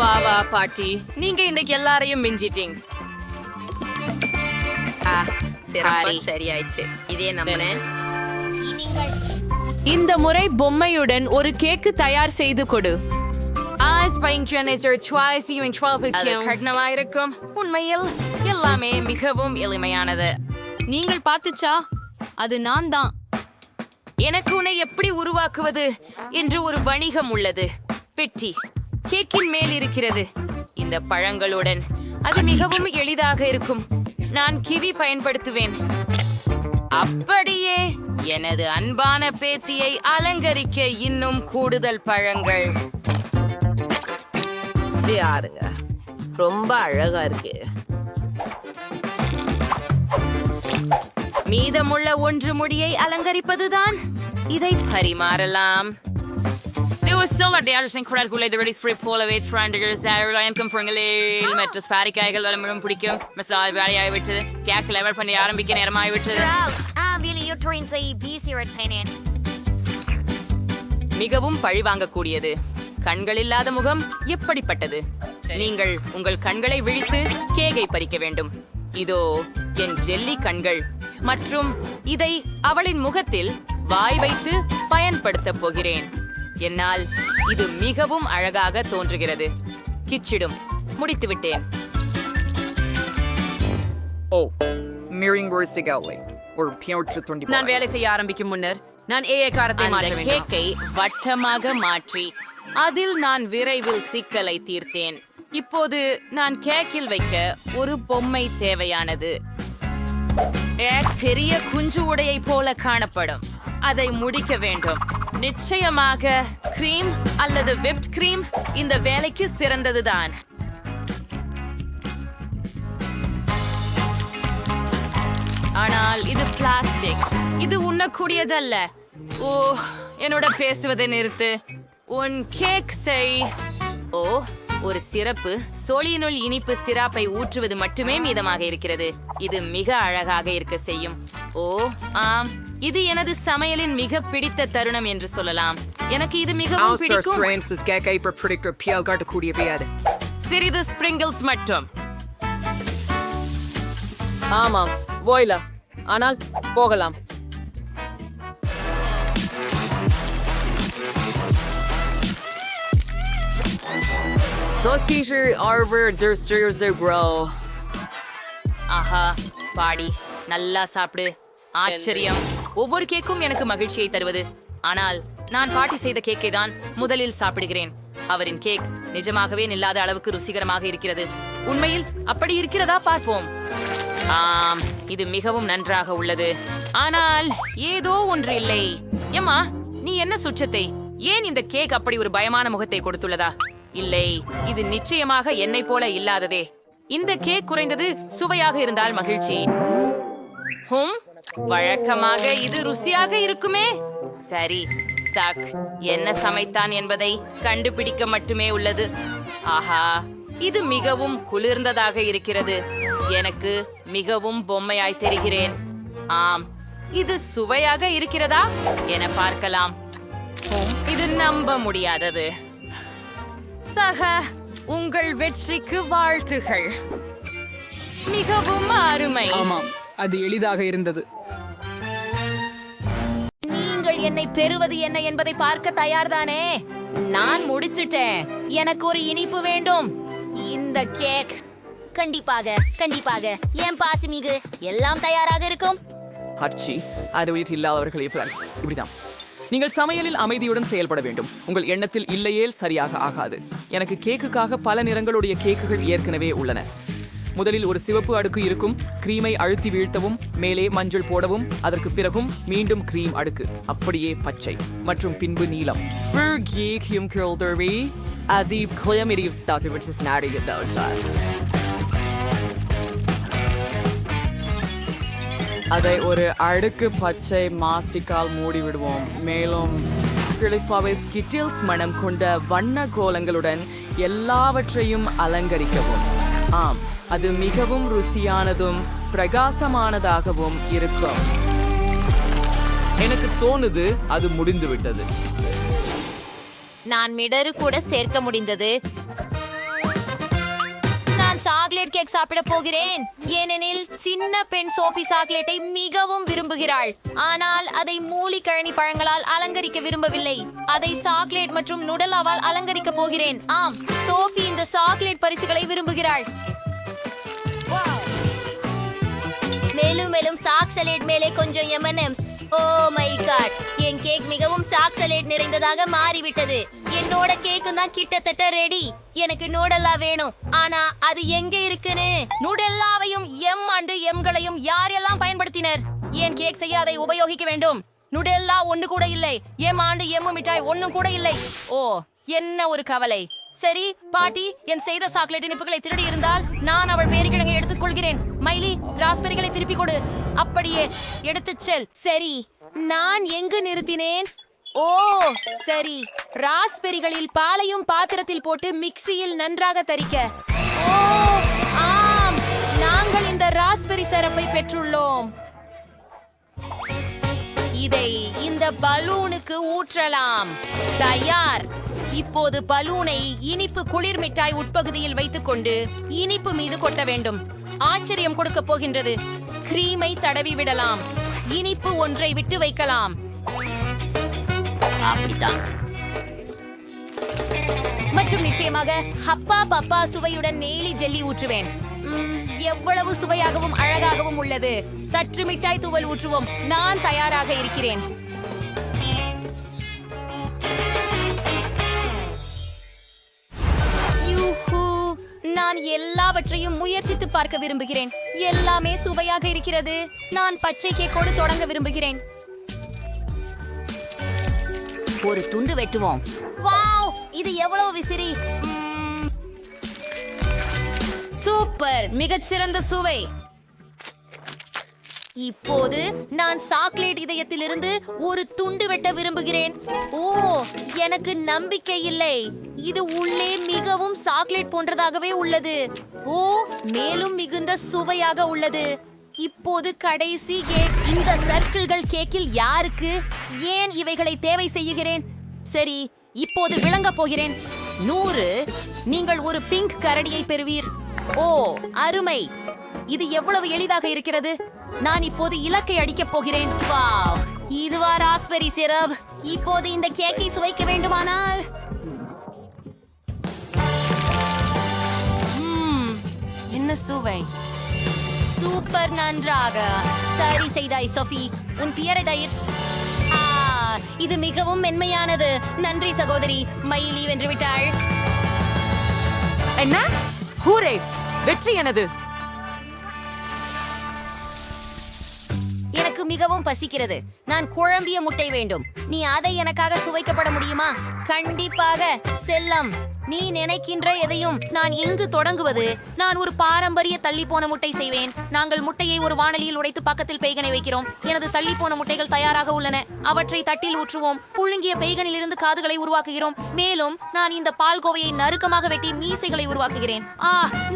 பாவா பாட்டி, நீங்க இன்னைக்கு எல்லாரையும் மிஞ்சிட்டீங்க. சரியாயிடுச்சு. இதே நம்பினேன். இந்த முறை பொம்மையுடன் ஒரு கேக்கு தயார் செய்து கொடு. கடினமாயிருக்கும். உண்மையில் எல்லாமே மிகவும் எளிமையானது. நீங்கள் பார்த்துச்சா? அது நான் தான். எனக்கு உன்னை எப்படி உருவாக்குவது என்று ஒரு வணிகம் உள்ளது. பெட்டி கேக்கின் மேல் இருக்கிறது. இந்த பழங்களுடன் அது மிகவும் எளிதாக இருக்கும். நான் கிவி பயன்படுத்துவேன். அப்படியே எனது அன்பான பேத்தியை அலங்கரிக்க இன்னும் கூடுதல் பழங்கள். யாருங்க, ரொம்ப அழகா இருக்கு. மீதமுள்ள 1 முடியை அலங்கரிப்பதுதான். இதை பரிமாறலாம். பாரிக்காய்கள் வளமும் பிடிக்கும். மசாலா வேலையாகி விட்டது. கேக் லெவல் பண்ணி ஆரம்பிக்க நேரமாகி விட்டது. மிகவும் பழிவாங்கக்கூடியது. கண்கள் இல்லாத முகம் எப்படிப்பட்டது? நீங்கள் உங்கள் கண்களை விழித்து கேக்கை பறிக்க வேண்டும். இதோ என் ஜெல்லி கண்கள். மற்றும் இதை அவளின் முகத்தில் வாய் வைத்து பயன்படுத்த போகிறேன். என்னால் இது மிகவும் அழகாக தோன்றுகிறது. கிச்சிடும். முடித்து விட்டேன். நான் வேலை செய்ய ஆரம்பிக்கும் முன்னர் நான் ஏகாரத்தை மாற்ற வேண்டும். கேக்கை வட்டமாக மாற்றி அதில் நான் விரைவில் சிக்கலை தீர்த்தேன். இப்போது நான் கேக்கில் வைக்க ஒரு பொம்மை தேவையானது. பெரிய குஞ்சு உடையை போல காணப்படும். அதை முடிக்க வேண்டும். நிச்சயமாக கிரீம் அல்லது விப்ட் கிரீம் இந்த வேலைக்கு சிறந்ததுதான். ஆனால் இது பிளாஸ்டிக். இது உண்ணக்கூடியதல்ல. ஓ, என்னோட பேசுவதை நிறுத்து. உன் கேக் செய். ஓ, ஒரு சிறப்பு சோழியினுள் இனிப்பு சிராப்பை ஊற்றுவது மட்டுமே மீதமாக இருக்கிறது. இது மிக அழகாக இருக்க செய்யும். ஓ ஆம், இது எனது சமையலின் மிக பிடித்த தருணம் என்று சொல்லலாம். எனக்கு இது மிகவும் பிடிக்கும். சிறிது ஸ்பிரிங்கிள்ஸ் மட்டும். ஆமாம், வாயிலா. ஆனால் போகலாம். ஆஹா, பாடி நல்லா சாப்பிடு. ஆச்சரியம். ஒவ்வொரு கேக்கும் எனக்கு மகிழ்ச்சியை தருவது. ஆனால் நான் பாட்டி செய்த கேக்கை தான் முதலில் சாப்பிடுகிறேன். அவரின் கேக் நிஜமாகவே நில்லாத அளவுக்கு ருசிகரமாக இருக்கிறது. உண்மையில் அப்படி இருக்கிறதா பார்ப்போம். ஆம், இது மிகவும் நன்றாக உள்ளது. ஆனால் ஏதோ ஒன்று இல்லை. எம்மா, நீ என்ன சுற்றத்தை? ஏன் இந்த கேக் அப்படி ஒரு பயமான முகத்தை கொடுத்துள்ளதா? இல்லை, இது நிச்சயமாக என்னை போல இல்லாததே. இந்த கேக் குறைந்தது சுவையாக இருந்தால் மகிழ்ச்சி. வழக்கமாக இது ருசியாக இருக்குமே. சரி, சாக் என்ன சமைத்தான் என்பதை கண்டுபிடிக்க மட்டுமே உள்ளது. ஆஹா, இது மிகவும் குளிர்ந்ததாக இருக்கிறது. எனக்கு மிகவும் பொம்மையாய் தெரிகிறேன். ஆம், இது சுவையாக இருக்கிறதா என பார்க்கலாம். இது நம்ப முடியாதது. சக, உங்கள் வெற்றிக்கு வாழ்த்துகள். மிகவும் அருமை. ஆமாம், அது எளிதாக இருந்தது. நீங்கள் என்னை பெறுவது என்ன என்பதை பார்க்க தயார்தானே? நான் முடிச்சிட்டேன். எனக்கு ஒரு இனிப்பு வேண்டும். இந்த கேக் கண்டிப்பாக கண்டிப்பாக என் பாசுமிகு எல்லாம் தயாராக இருக்கும். ஹர்ச்சி, அது இல்லாதவர்கள் இப்படிதான். நீங்கள் சமையலில் அமைதியுடன் செயல்பட வேண்டும். உங்கள் எண்ணத்தில் இல்லையேல் சரியாக ஆகாது. எனக்கு கேக்குக்காக பல நிறங்களுடைய கேக்குகள் ஏற்கனவே உள்ளன. முதலில் ஒரு சிவப்பு அடுக்கு இருக்கும். கிரீமை அழுத்தி வீழ்த்தவும், மேலே மஞ்சள் போடவும், அதற்கு பிறகும் மீண்டும் கிரீம் அடுக்கு, அப்படியே பச்சை மற்றும் பின்பு நீலம். அதை ஒரு அடுக்கு பச்சை மாஸ்டிக்கால் மூடி விடுவோம். மேலும் ஸ்கிட்டில்ஸ் மனம் கொண்ட வண்ண கோலங்களுடன் எல்லாவற்றையும் அலங்கரிக்கவும். ஆம், அது மிகவும் ருசியானதும் பிரகாசமானதாகவும் இருக்கும். எனக்கு தோணுது அது முடிந்து விட்டது. நான் மிடரு கூட சேர்க்க முடிந்தது. நான் சாக்லேட் கேக் சாப்பிட போகிறேன். ஏனெனில் சின்ன பெண் சோஃபி சாக்லேட்டை மிகவும் விரும்புகிறாள். ஆனால் அதை மூலிகழனி பழங்களால் அலங்கரிக்க விரும்பவில்லை. அதை சாக்லேட் மற்றும் நுடலாவால் அலங்கரிக்க போகிறேன். ஆம், சோஃபி இந்த சாக்லேட் பரிசுகளை விரும்புகிறாள். மேலும் மேலும் சாக்லேட் மேலே கொஞ்சம் M&Ms. ஓ மை காட், என் கேக் மிகவும் சாக்லேட் நிறைந்ததாக மாறிவிட்டது. என்னோட கேக்கு தான் கிட்டத்தட்ட ரெடி. எனக்கு நூடல்லா வேணும். ஆனா அது எங்க இருக்குன்னு? நூடல்லாவையும் M&Mகளையும் யாரெல்லாம் பயன்படுத்தினர்? என் கேக் செய்ய அதை உபயோகிக்க வேண்டும். நூடல்லா ஒன்று கூட இல்லை. M&M மிட்டாய் ஒன்னும் கூட இல்லை. ஓ, என்ன ஒரு கவலை. சரி பாட்டி, என் செய்த சாக்லேட் இனிப்புகளை திருடி இருந்தால் நான் அவள் பேரிக்கிழங்கை எடுத்துக் கொள்கிறேன். மைலி, ராஸ்பெரிகளை திருப்பி கொடு. அப்படியே எடுத்துச் செல். சரி, நான் எங்கு நிறுத்தினேன்? ஓ சரி, ராஸ்பெரிகளில் பாலையும் பாத்திரத்தில் போட்டு மிக்சியில் நன்றாக தரிக்க. ஓ ஆம், நாங்கள் இந்த ராஸ்பெரி சிரப்பை பெற்றுள்ளோம். இதை இந்த பலூனுக்கு ஊற்றலாம். தயார். இப்போது பலூனை இனிப்பு குளிர் மிட்டாய் உட்பகுதியில் வைத்துக்கொண்டு இனிப்பு மீது கொட்ட வேண்டும். ஆச்சரியம் கொடுக்க போகின்றது. கிரீமை தடவி விடலாம். இனிப்பு ஒன்றை விட்டு வைக்கலாம். அப்படித்தான். மற்றும் நிச்சயமாக ஹப்பா பப்பா சுவையுடன் நெய்லி ஜெல்லி ஊற்றுவேன். எவ்வளவு சுவையாகவும் அழகாகவும் உள்ளது. சற்று மிட்டாய் தூவல் ஊற்றுவோம். நான் தயாராக இருக்கிறேன். எல்லாவற்றையும் முயற்சித்து பார்க்க விரும்புகிறேன். எல்லாமே சுவையாக இருக்கிறது. நான் பச்சை கேக்கோடு தொடங்க விரும்புகிறேன். ஒரு துண்டு வெட்டுவோம். வாவ், இது எவ்வளவு விசிறி! சூப்பர், மிகச்சிறந்த சுவை. இப்போது நான் சாக்லேட் இதயத்திலிருந்து ஒரு துண்டு வெட்ட விரும்புகிறேன். ஓ, எனக்கு நம்பிக்கை இல்லை. இது உள்ளே மிகவும் சாக்லேட் போன்றதாகவே உள்ளது. ஓ, மேலும் மிகுந்த சுவையாக உள்ளது. இப்போது கடைசி கேக். இந்த சர்க்கிள்கள் கேக்கில் யாருக்கு? ஏன் இவைகளை தேவை செய்கிறேன்? சரி, இப்போது விளங்க போகிறேன். 100. நீங்கள் ஒரு பிங்க் கரடியை பெறுவீர். ஓ, அருமை! இது எவ்வளவு எளிதாக இருக்கிறது. நான் இப்போது இலக்கை அடிக்கப் போகிறேன். வாவ், இதுவா ராஸ்பெரி சிரப்? இப்போது இந்த கேக்கை சுவைக்க வேண்டுமானால் என்ன சுவை! சூப்பர், நன்றாக சரி செய்தாய் சோஃபி. உன் பியரை தயிர். இது மிகவும் மென்மையானது. நன்றி சகோதரி. மயிலி வென்று விட்டாள். என்ன? ஹூரே! வெற்றி எனது. எனக்கு மிகவும் பசிக்கிறது. நான் குழம்பிய முட்டை வேண்டும். நீ அதை எனக்காக சுவைக்கப்பட முடியுமா? கண்டிப்பாக செல்லம். நீ நினைக்கின்ற எதையும். நான் எங்கு தொடங்குவது? நான் ஒரு பாரம்பரிய தள்ளி போன முட்டை செய்வேன். நாங்கள் முட்டையை ஒரு வாணலியில் உடைத்து பக்கத்தில் பெய்கனை வைக்கிறோம். எனது தள்ளி போன முட்டைகள் தயாராக உள்ளன. அவற்றை தட்டில் ஊற்றுவோம். புழுங்கிய பெய்கனில் இருந்து காதுகளை உருவாக்குகிறோம். மேலும் நான் இந்த பால்கோவையை நறுக்கமாக வெட்டி மீசைகளை உருவாக்குகிறேன்.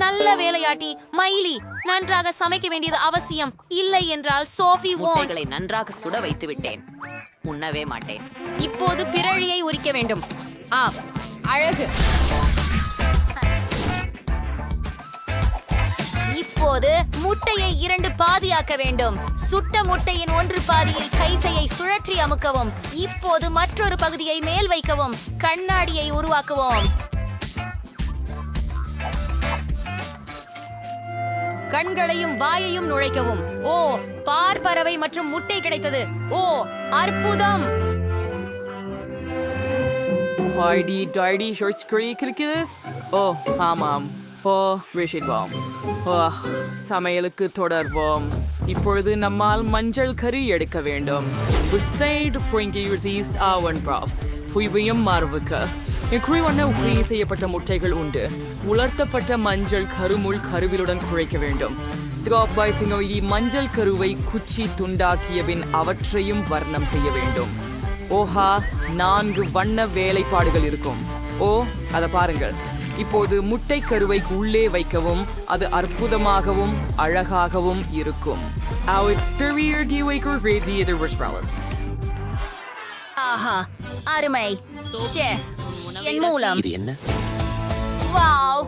நல்ல வேலையாட்டி மயிலி. நன்றாக சமைக்க வேண்டியது அவசியம். இல்லை என்றால் சோஃபி முட்டைகளை நன்றாக சுட வைத்து விட்டேன். உண்ணவே மாட்டேன். இப்போது பிறழியை உரிக்க வேண்டும். அழகு. இப்போது முட்டையை 2 பாதியாக்க வேண்டும். சுட்ட முட்டையின் 1 பாதியில் கைசையை சுழற்றி அமுக்கவும். இப்போது மற்றொரு பகுதியை மேல் வைக்கவும். கண்ணாடியை உருவாக்குவோம். கண்களையும் வாயையும் நுழைக்கவும். ஓ, பார்ப்பறவை மற்றும் முட்டை கிடைத்தது. ஓ, அற்புதம்! ஹாய்டி டாய்டி ஷோர்ட்ஸ் கிடைக்கிறது. ஓ ஆமாம். ஓ விஷிடுவோம். சமையலுக்கு தொடர்வோம். இப்பொழுது நம்மால் மஞ்சள் கறி எடுக்க வேண்டும். மாறுவுக்கு செய்யப்பட்ட முட்டைகள் உண்டு. உலர்த்தப்பட்ட மஞ்சள் கருமுள் கருவிலுடன் குழைக்க வேண்டும். மஞ்சள் கருவை குச்சி துண்டாக்கிய பின் அவற்றையும் வர்ணம் செய்ய வேண்டும். ஓஹா, 4 வண்ண வேலைப்பாடுகள் இருக்கும். ஓ, அதை பாருங்கள். இப்போது முட்டை கருவை உள்ளே வைக்கவும். அது அற்புதமாகவும் அழகாகவும் இருக்கும். ஆஹா, அருமை. ஷெஃப், என் மூலம். இது என்ன? வாவ்,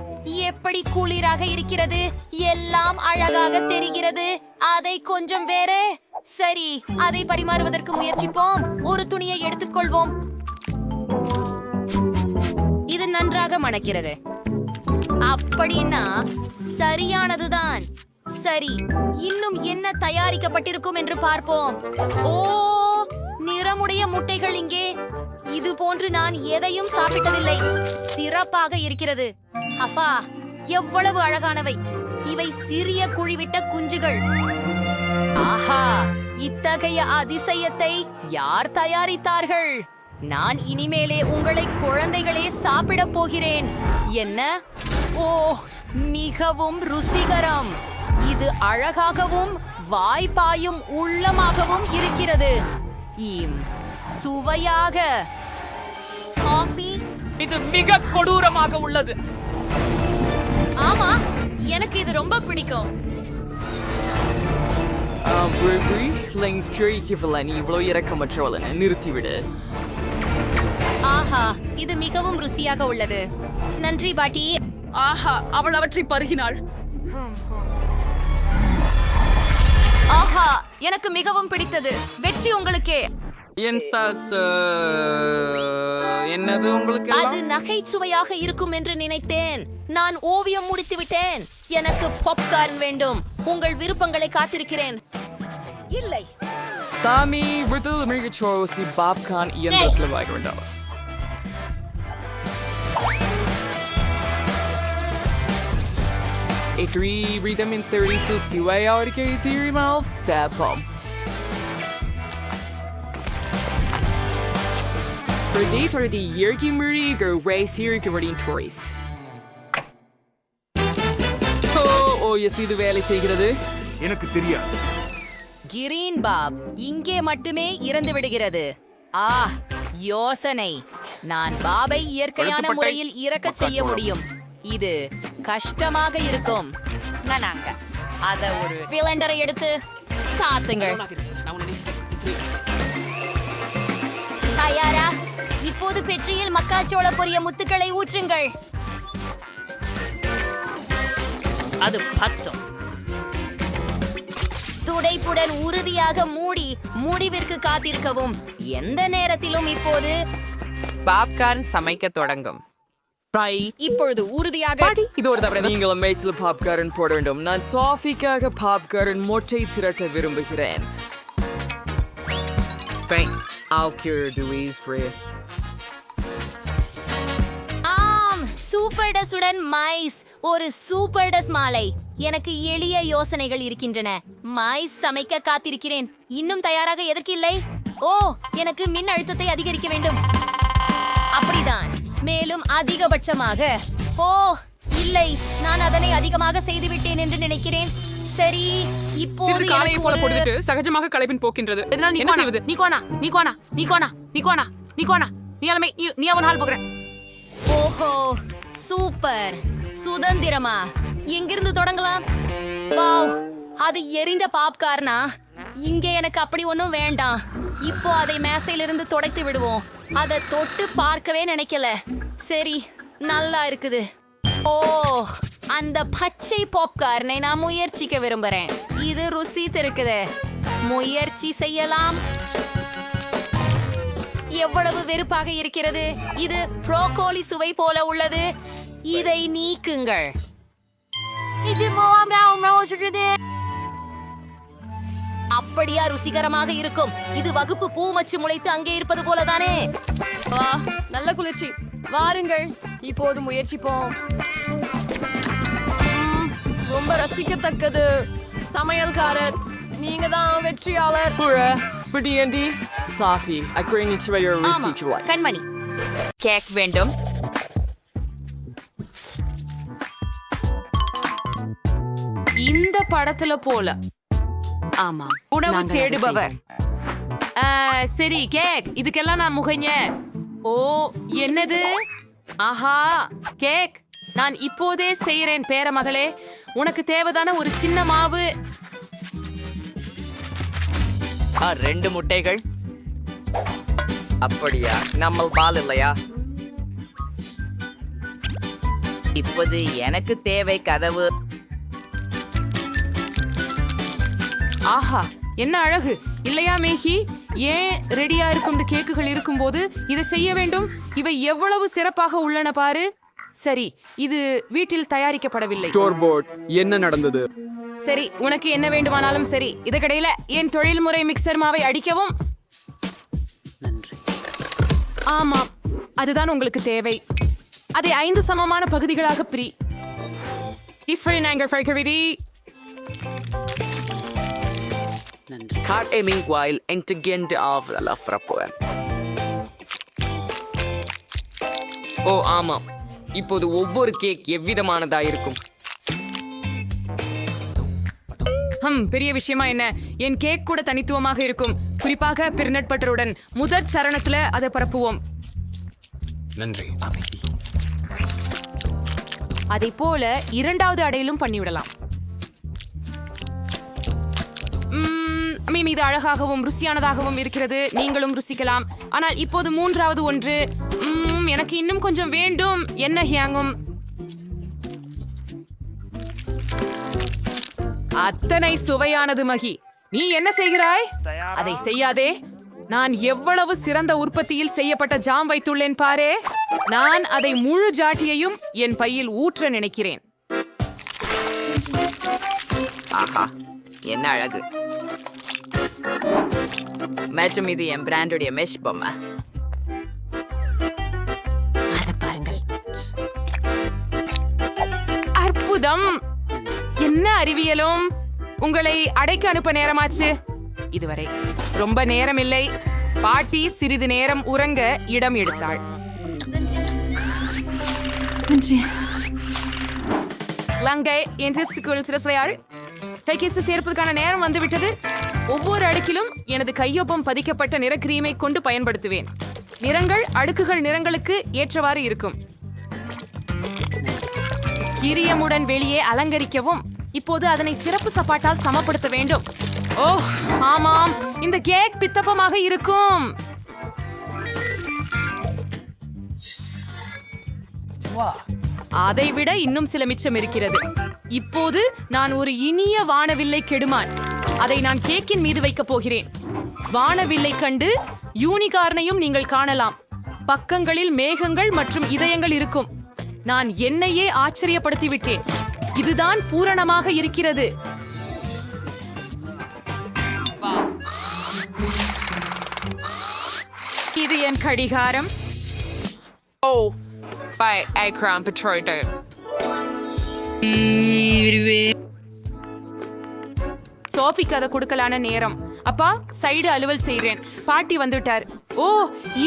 எப்படி குளிராக இருக்கிறது. எல்லாம் அழகாக தெரிகிறது. அதை கொஞ்சம் வேறு. சரி, அதை பரிமாறுவதற்கு முயற்சிப்போம். ஒரு துணியை எடுத்துக்கொள்வோம். இது நன்றாக மணக்கிறது. அப்படின்னா சரியானதுதான். சரி, இன்னும் என்ன தயாரிக்கப்பட்டிருக்கும் என்று பார்ப்போம். ஓ, நிறமுடைய முட்டைகள் இங்கே. இது போன்று நான் எதையும் சாப்பிட்டதில்லை. சிறப்பாக இருக்கிறது. அஃபா, எவ்வளவு அழகானவை. இவை சிறிய குழிவிட்ட குஞ்சுகள். ஆஹா, இத்தகைய அதிசயத்தை யார் தயாரித்தார்கள்? நான் இனிமேலே உங்களை குழந்தைகளே சாப்பிடப் போகிறேன். என்ன? ஓ, மிகவும் ருசிகரம். இது அழகாகவும் வாய்ப்பாயும் உள்ளமாகவும் இருக்கிறது. சுவையாக. காஃபி. இது மிக கொடூரமாக உள்ளது. ஆமா, எனக்கு இது ரொம்ப பிடிக்கும். இவ்வளோ இறக்கமற்றவளன நிறுத்திவிடு. ஆஹா, இது மிகவும் ருசியாக உள்ளது. நன்றி பாட்டி. ஆஹா, அவள் அவற்றை பருகினாள். ஆஹா, எனக்கு மிகவும் பிடித்தது. வெற்றி உங்களுக்கே. என்னது உங்களுக்கு? அது நகைச்சுவையாக இருக்கும் என்று நினைத்தேன். நான் ஓவியம் முடித்து விட்டேன். எனக்கு பாப்கார்ன் வேண்டும். உங்கள் விருப்பங்களை காத்திருக்கிறேன். இல்லை, தாமி விருது மிகச்சோசி பாப்கார்ன் இயந்திரத்தில் வாங்கிவிட்டோம். vitamins தெரிவித்து சுவையாடிக்கை தீரிமால் சேப்பம் பிரதேசத்தை இயற்கை முறைகள் ரேசியர்களின் டோரிஸ் ஓ எஸ் இது வேலை செய்கிறது எனக்கு தெரியாது. கிரீன் பாப் இங்கே மட்டுமே இறந்து விடுகிறது. யோசனை, நான் பாபை இயற்கையான முறையில் இறக்கச் செய்ய முடியும். இது கஷ்டமாக இருக்கும். நானாங்க அத ஒரு சிலிண்டரை எடுத்து சாத்துங்கள். தயாரா? இப்போது பெட்ரியில் மக்காச்சோள பொரிய முத்துக்களை ஊற்றுங்கள். அது பத்தும். துடைப்புடன் உறுதியாக மூடி முடிவிற்கு காத்திருக்கவும். எந்த நேரத்திலும் இப்போது பாப்கார்ன் சமைக்க தொடங்கும். இப்பொழுது உறுதியாக இது ஒரு தவறு. நீங்கள் மேய்ச்சல பாப்கார்ன் போட வேண்டும். நான் சாஃபிக்காக பாப்கார்ன் மொட்டை திரட்ட விரும்புகிறேன். சூப்பர் டஸுடன் மைஸ் ஒரு சூப்பர் டஸ் மாலை. எனக்கு எளிய யோசனைகள் இருக்கின்றன. மைஸ் சமைக்க காத்திருக்கிறேன். இன்னும் தயாராக எதற்கு இல்லை? ஓ, எனக்கு மின் அழுத்தத்தை அதிகரிக்க வேண்டும். அப்படிதான், மேலும் அதிகபட்சமாக. ஓ இல்லை, நான் அதனை அதிகமாக செய்துவிட்டேன் என்று நினைக்கிறேன். சரி, இப்போது காலையை போல எனக்கு போட்டுவிட்டு சகஜமாக களைப்பின் போக்கின்றது. என்ன செய்வது? நீ அவன் ஹால் போகிறேன். ஓஹோ, சூப்பர். சுதந்திரமா? எங்கிருந்து தொடங்கலாம்? வாவ், அது எரிஞ்ச பாப்கார்னா? இங்கே எனக்கு அப்படி ஒன்றும் வேண்டாம். இப்போ அதை மேசையிலிருந்து துடைத்து விடுவோம். அதை தொட்டு பார்க்கவே நினைக்கல. சரி, நல்லா இருக்குது. ஓ, அந்த பச்சை பாப்கார்னை நான் முயற்சிக்க விரும்புறேன். இது ருசி இருக்குது. முயற்சி செய்யலாம். எவ்வளவு வெறுப்பாக இருக்கிறது. இது ப்ரோக்கோலி சுவை போல உள்ளது. இதை நீக்குங்கள். அப்படியா ருசிகரமாக இருக்கும். இது வகுப்பு பூ மச்சு முளைத்து அங்கே இருப்பது போலதானே. நல்ல குளிர்ச்சி. வாருங்கள், இப்போது முயற்சிப்போம். ரொம்ப ரசிக்கத்தக்கது. சமையல்காரர், நீங்க தான் வெற்றியாளர். சாஃபி, கண்மணி, கேக் வேண்டும். இந்த படத்துல போல. ஆமா, உணவு தேடுபவர். சரி, கேக், இதுக்கெல்லாம் நான் முகைங்க. ஓ, என்னது? ஆஹா, கேக் நான் இப்போதே செய்யறேன் பேரமகளே. உனக்கு தேவைதான ஒரு சின்ன மாவு. 2 முட்டைகள். அப்படியா? நம்ம பால் இல்லையா? இப்போது எனக்கு தேவை கதவு. ஆஹா, என்ன அழகு இல்லையா மேகி? ஏன் ரெடியா இருக்கும் இந்த கேக்குகள் இருக்கும்போது இதை செய்ய வேண்டும்? இவை எவ்வளவு சிறப்பாக உள்ளன பாரு. சரி, இது வீட்டில் தயாரிக்கப்படவில்லை. Store board. என்ன நடந்தது? சரி, உனக்கு என்ன வேண்டுமானாலும் சரி. இதுக்கிடையில என் தொழில்முறை மிக்சர் மாவை அடிக்கவும். ஆமாம், அதுதான் உங்களுக்கு தேவை. அதை 5 சமமான பகுதிகளாக பிரி. ஓ ஆமாம், இப்போது ஒவ்வொரு கேக் எவ்விதமானதா இருக்கும்? பெரிய விஷயமா என்ன? என் கேக் கூட தனித்துவமாக இருக்கும். குறிப்பாக பிர்னட் பட்டருடன். முதற் சரணத்துல அதை பரப்புவோம். நன்றி. அதை போல 2வது அடையிலும் பண்ணிவிடலாம். இது அழகாகவும் ருசியானதாகவும் இருக்கிறது. நீங்களும் ருசிக்கலாம். ஆனால் இப்போது 3வது ஒன்று. எனக்கு இன்னும் கொஞ்சம் வேண்டும். என்ன ஹியாங்கும்? அத்தனை சுவையானது மகி. நீ என்ன செய்கிறாய்? அதை செய்யாதே. நான் எவ்வளவு சிறந்த உற்பத்தியில் செய்யப்பட்ட ஜாம் வைத்துள்ளேன் பாரே. நான் அதை முழு ஜாட்டியையும் என் பையில் ஊற்ற நினைக்கிறேன். ஆஹா, என்ன அழகு. மற்றும் இது என் பிராண்டுடைய மெஷ் பொம்மை. அத பாருங்கள். அற்புதம். என்ன அறிவியலும் உங்களை அடைக்க அனுப்ப நேரமாச்சு. இதுவரை ரொம்ப நேரம் இல்லை. பாட்டி சிறிது நேரம் உறங்க இடம் எடுத்தாள். லங்கை என்று சிறசையாள் கைகேசு சேர்ப்பதற்கான நேரம் வந்துவிட்டது. ஒவ்வொரு அடுக்கிலும் எனது கையொப்பம் பதிக்கப்பட்ட நிற கிரீமை கொண்டு பயன்படுத்துவேன். நிறங்கள் அடுக்குகள் நிறங்களுக்கு ஏற்றவாறு இருக்கும். கிரியமுடன் வெளியே அலங்கரிக்கவும். இப்போது அதனை சிறப்பு சப்பாட்டால் சமப்படுத்த வேண்டும். ஓ ஆமாம், இந்த கேக் பித்தப்பமாக இருக்கும். அதைவிட இன்னும் சில மிச்சம் இருக்கிறது. இப்போது நான் ஒரு இனிய வானவில்லை கெடுமான். அதை நான் கேக்கின் மீது வைக்கப் போகிறேன். வானவில்லை கண்டு யூனிகார்னையும் நீங்கள் காணலாம். பக்கங்களில் மேகங்கள் மற்றும் இதயங்கள் இருக்கும். நான் என்னையே ஆச்சரியப்படுத்தி விட்டேன். இதுதான் பூரணமாக இருக்கிறது. இது என் கடிகாரம். ஓ பை ஐக்ராம் பெட்ரோய்டு. சோஃபிக்கு அதை கொடுக்கலான நேரம். அப்பா சைடு அலுவல் செய்கிறேன். பாட்டி வந்துட்டார். ஓ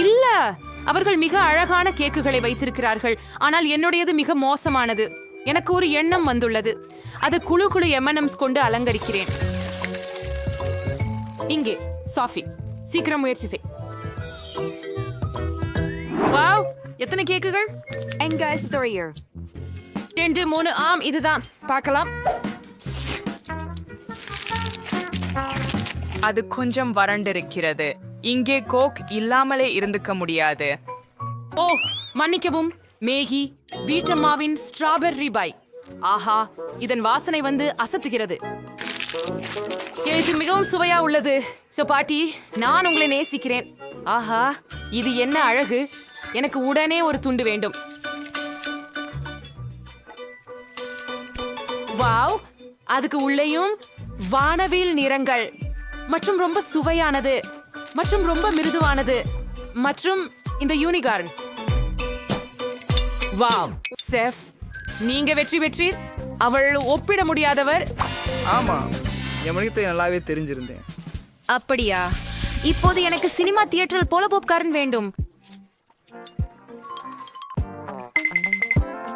இல்ல, அவர்கள் மிக அழகான கேக்குகளை வைத்திருக்கிறார்கள். ஆனால் என்னுடையது மிக மோசமானது. எனக்கு ஒரு எண்ணம் வந்துள்ளது. அது குழு குழு எம்என்எம்ஸ் கொண்டு அலங்கரிக்கிறேன். இங்கே சாஃபி, சீக்கிரம் முயற்சி செய். வாவ், எத்தனை கேக்குகள்? 2 3. ஆம், இதுதான். பார்க்கலாம். அது கொஞ்சம் வறண்டிருக்கிறது. இங்கே கோக் இல்லாமலே இருந்துக்க முடியாது. ஓ மன்னிக்கவும். மேகி, வீட்டம்மாவின் ஸ்ட்ராபெர்ரி பை. ஆஹா, இதன் வாசனை வந்து அசத்துகிறது. எனக்கு மிகவும் சுவையா உள்ளது. சோ பாட்டி, நான் உங்களை நேசிக்கிறேன். ஆஹா, இது என்ன அழகு. எனக்கு உடனே ஒரு துண்டு வேண்டும். வாவ், அதுக்கு உள்ளேயும் வானவில் நிறங்கள் மற்றும் ரொம்ப சுவையானது மற்றும் ரொம்ப மிருதுவானது மற்றும் இந்த யூனிகார்ன். வாவ் செஃப், நீங்க வெற்றி பெற்றீர். அவள் ஒப்பிட முடியாதவர். ஆமா, என் மனிதத்தை நல்லாவே தெரிஞ்சிருந்தேன். அப்படியா? இப்போது எனக்கு சினிமா தியேட்டரில் போல பாப்கார்ன் வேண்டும்.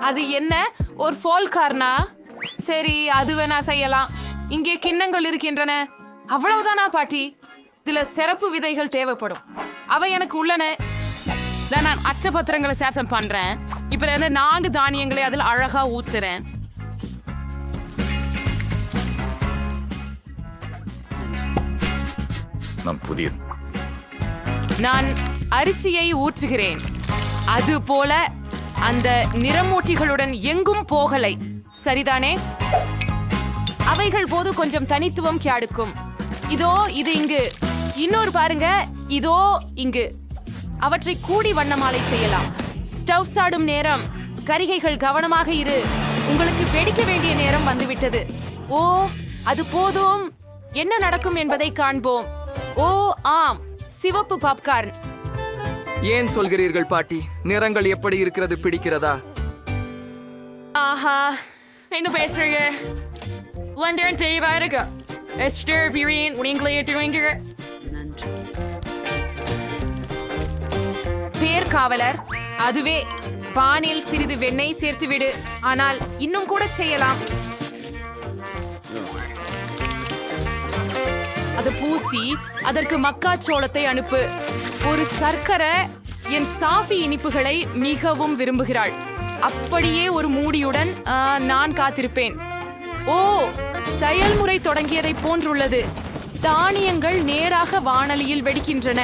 அது என்ன, ஒரு ஃபால் கார்னா? சரி, அது வேணா செய்யலாம். இங்கே கிண்ணங்கள் இருக்கின்றன. அவ்வளவுதானா பாட்டி? இதுல சிறப்பு விதைகள் தேவைப்படும். அவை எனக்கு உள்ளன. நான் அஷ்டபத்திரங்களை சேஷம் பண்றேன். இப்ப இருந்து 4 தானியங்களை அதில் அழகா ஊத்துறேன். நான் அரிசியை ஊற்றுகிறேன். அது போல அந்த நிறமூட்டிகளுடன் எங்கும் போகலை. சரிதானே? அவைகள் போது கொஞ்சம் தனித்துவம் கியாடுக்கும். இதோ இது இங்கு. இன்னொரு பாருங்க, இதோ இங்கு. அவற்றை கூடி வண்ணமாலை செய்யலாம். ஸ்டவ் சாடும் நேரம். கரிகைகள் கவனமாக இரு. உங்களுக்கு வெடிக்க வேண்டிய நேரம் வந்துவிட்டது. ஓ அது போதும். என்ன நடக்கும் என்பதை காண்போம். ஓ ஆம், சிவப்பு பாப்கார்ன். ஏன் சொல்கிறீர்கள் பாட்டி? நிறங்கள் எப்படி இருக்கிறது, பிடிக்கிறதா? ஆஹா, என்ன பேசுறீங்க? லண்டன் தெளிவா இருக்கு. எஸ்டர் வீரியன் நீங்களே எடுத்துவீங்க. பேர் காவலர். அதுவே பானில் சிறிது வெண்ணெய் சேர்த்து விடு. ஆனால் இன்னும் கூட செய்யலாம். அது பூசி அதற்கு மக்காச்சோளத்தை அனுப்பு. ஒரு சர்க்கரை. என் சாஃபி இனிப்புகளை மிகவும் விரும்புகிறாள். அப்படியே ஒரு மூடியுடன் நான் காத்திருப்பேன். ஓ, செயல்முறை தொடங்கியதை போன்றுள்ளது. தானியங்கள் நேராக வாணலியில் வெடிக்கின்றன.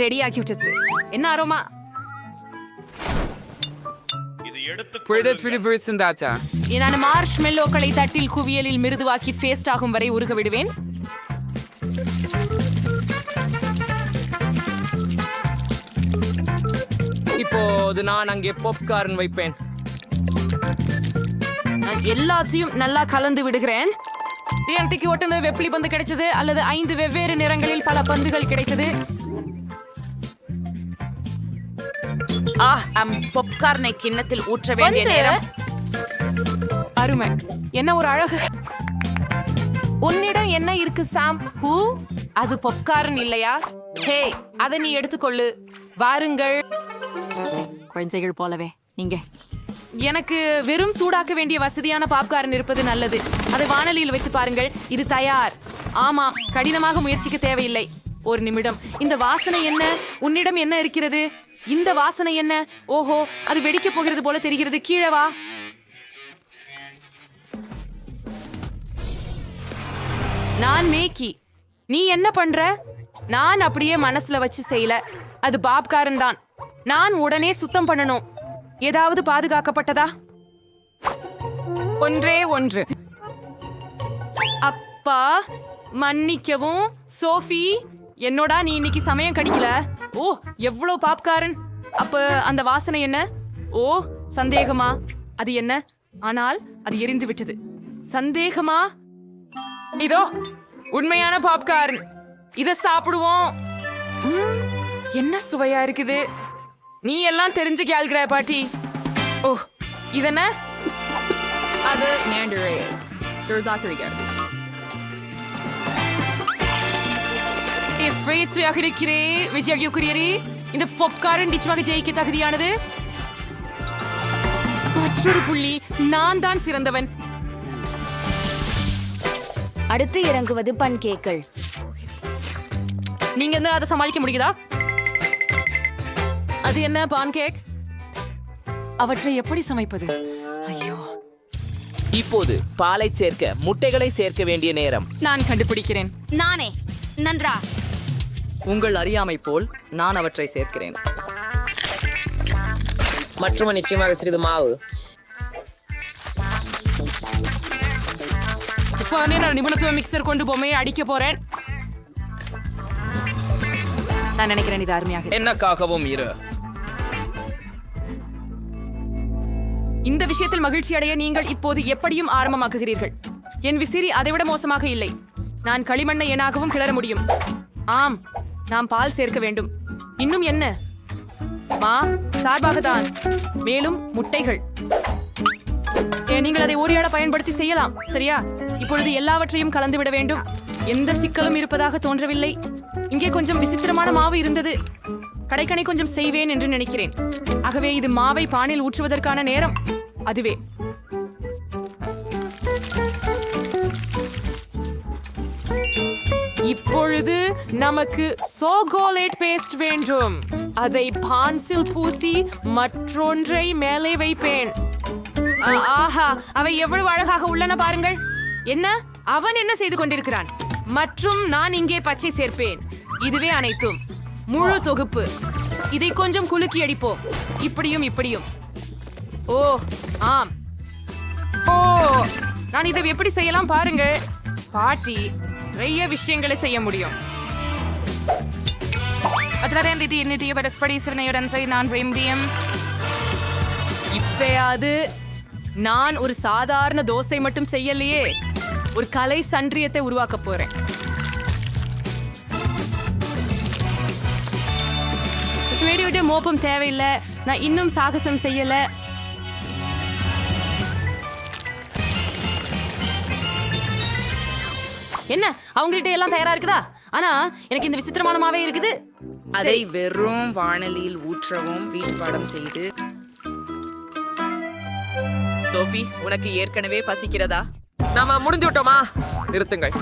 ரெடியாகிவிட்டது. என்ன அரோமா? நான் மார்ஷ் மெல்லோக்களை தட்டில் குவியலில் மிருதுவாக்கி பேஸ்ட் ஆகும் வரை உருக விடுவேன். இப்போது நான் அங்கே பாப்கார்ன் வைப்பேன். எல்லாத்தையும் நல்லா கலந்து விடுகிறேன். டிஎன்டிக்கு ஒட்டுன வெப்பிலி பந்து கிடைச்சது, அல்லது 5 வெவ்வேறு நிறங்களில் பல பந்துகள் கிடைத்தது. பாப்கார்னை கிண்ணத்தில் ஊற்ற வேண்டிய நேரம். அருமை. என்ன ஒரு அழகு. உன்னிடம் என்ன இருக்கு சாம்? அது பாப்கார்ன் இல்லையா? ஹே, அதை நீ எடுத்துக்கொள்ளு. வாருங்கள். குழந்தைகள் போலவே நீங்க. எனக்கு வெறும் சூடாக்க வேண்டிய வசதியான பாப்கார்ன் இருப்பது நல்லது. அதை வாணலியில் வச்சு பாருங்கள். இது தயார். ஆமாம், கடினமாக முயற்சிக்க தேவையில்லை. ஒரு நிமிடம். இந்த வாசனை என்ன? உன்னிடம் என்ன இருக்கிறது? இந்த வாசனை என்ன? ஓஹோ, அது வெடிக்க போகிறது போல தெரிகிறது. கீழே வா. நான் மேக்கி. நீ என்ன பண்ற? நான் அப்படியே மனசுல வச்சு செய்யல. அது பாப்காரன் தான். நான் உடனே சுத்தம் பண்ணணும். ஏதாவது பாதுகாக்கப்பட்டதா? ஒன்றே ஒன்று. அப்பா மன்னிக்கவும் சோஃபி, என்னோட நீ இன்னைக்கு சமயம் கிடைக்கல. ஓ, எவ்வளவு பாப்காரன். அப்ப அந்த வாசனை என்ன? ஓ, சந்தேகமா? அது என்ன? ஆனால் அது எரிந்து விட்டது. சந்தேகமா? இதோ உண்மையான பாப்கார்ன். இத சாப்பிடுவோம். என்ன சுவையா இருக்குது. நீ எல்லாம் தெரிஞ்சு கேள்கிற பாட்டி. ஓ, இதென்ன? அது மேண்டரேஸ். இந்த பாப்கார்ன் நிச்சயமாக ஜெயிக்க தகுதியானது. மற்றொரு புள்ளி. நான் தான் சிறந்தவன். அடுத்து இறங்குவது பன்கேக்கள். நீங்க என்ன அதை சமாளிக்க முடியுதா? அது என்ன பான்கேக்? அவற்றை எப்படி சமைப்பது? ஐயோ. இப்போது பாலை சேர்க்க முட்டைகளை சேர்க்க வேண்டிய நேரம். நான் கண்டுபிடிக்கிறேன். நானே. நன்றா. உங்கள் அறியாமை போல் நான் அவற்றை சேர்க்கிறேன். மற்றும் நிச்சயமாக சிறிது மாவு. இப்போ நான் நிபுணத்துவ மிக்சர் கொண்டு பொம்மையை அடிக்க போறேன். நான் நினைக்கிறேன் இது அருமையாக. என்னக்காகவும் இரு. இந்த விஷயத்தில் மகிழ்ச்சி அடைய நீங்கள் இப்போது எப்படியும் ஆரம்பமாக்குகிறீர்கள். என் விசிறி அதைவிட மோசமாக இல்லை. நான் களிமண்ணை எனாகவும் கிளற முடியும். ஆம், நாம் பால் சேர்க்க வேண்டும். இன்னும் என்ன? மா சார்பாக தான். மேலும் முட்டைகள். நீங்கள் அதை ஓரியாட பயன்படுத்தி செய்யலாம். சரியா? இப்பொழுது எல்லாவற்றையும் கலந்து விட வேண்டும். எந்த சிக்கலும் இருப்பதாக தோன்றவில்லை. இங்கே கொஞ்சம் விசித்திரமான மாவு இருந்தது. கடைக்கணை கொஞ்சம் செய்வேன் என்று நினைக்கிறேன். ஆகவே இது மாவை பானில் ஊற்றுவதற்கான நேரம். அதுவே இப்பொழுது நமக்கு சோகோலேட் பேஸ்ட் வேண்டும். அதை பான்சில் பூசி மற்றொன்றை மேலே வைப்பேன். ஆஹா, அவை எவ்வளவு அழகாக உள்ளன பாருங்கள். என்ன? அவன் என்ன செய்து கொண்டிருக்கிறான்? மற்றும் நான் இங்கே பச்சை சேர்ப்பேன். இதுவே அனைத்தும். முழு தொகுப்பு. இதை கொஞ்சம் குலுக்கி அடிப்போம். இப்படியும் இப்படியும். ஓ ஆம். ஓ, நான் இதை எப்படி செய்யலாம் பாருங்கள். பாட்டி நிறைய விஷயங்களை செய்ய முடியும். இப்பயாவது நான் ஒரு சாதாரண தோசை மட்டும் செய்யலையே, ஒரு கலை சன்றியத்தை உருவாக்க போறேன். விட்டு மோப்பம் தேவையில்லை. நான் இன்னும் சாகசம் செய்யல. என்ன அவங்ககிட்ட எல்லாம் தயாரா இருக்குதா? ஆனா எனக்கு இந்த விசித்திரமான மாவே இருக்குது. அதை வெறும் வாணலியில் ஊற்றவும் வீட்டு பாடம் செய்து. சோஃபி, உனக்கு ஏற்கனவே பசிக்கிறதா? நாம முடிஞ்சு விட்டோமா? நிறுத்துங்கள்.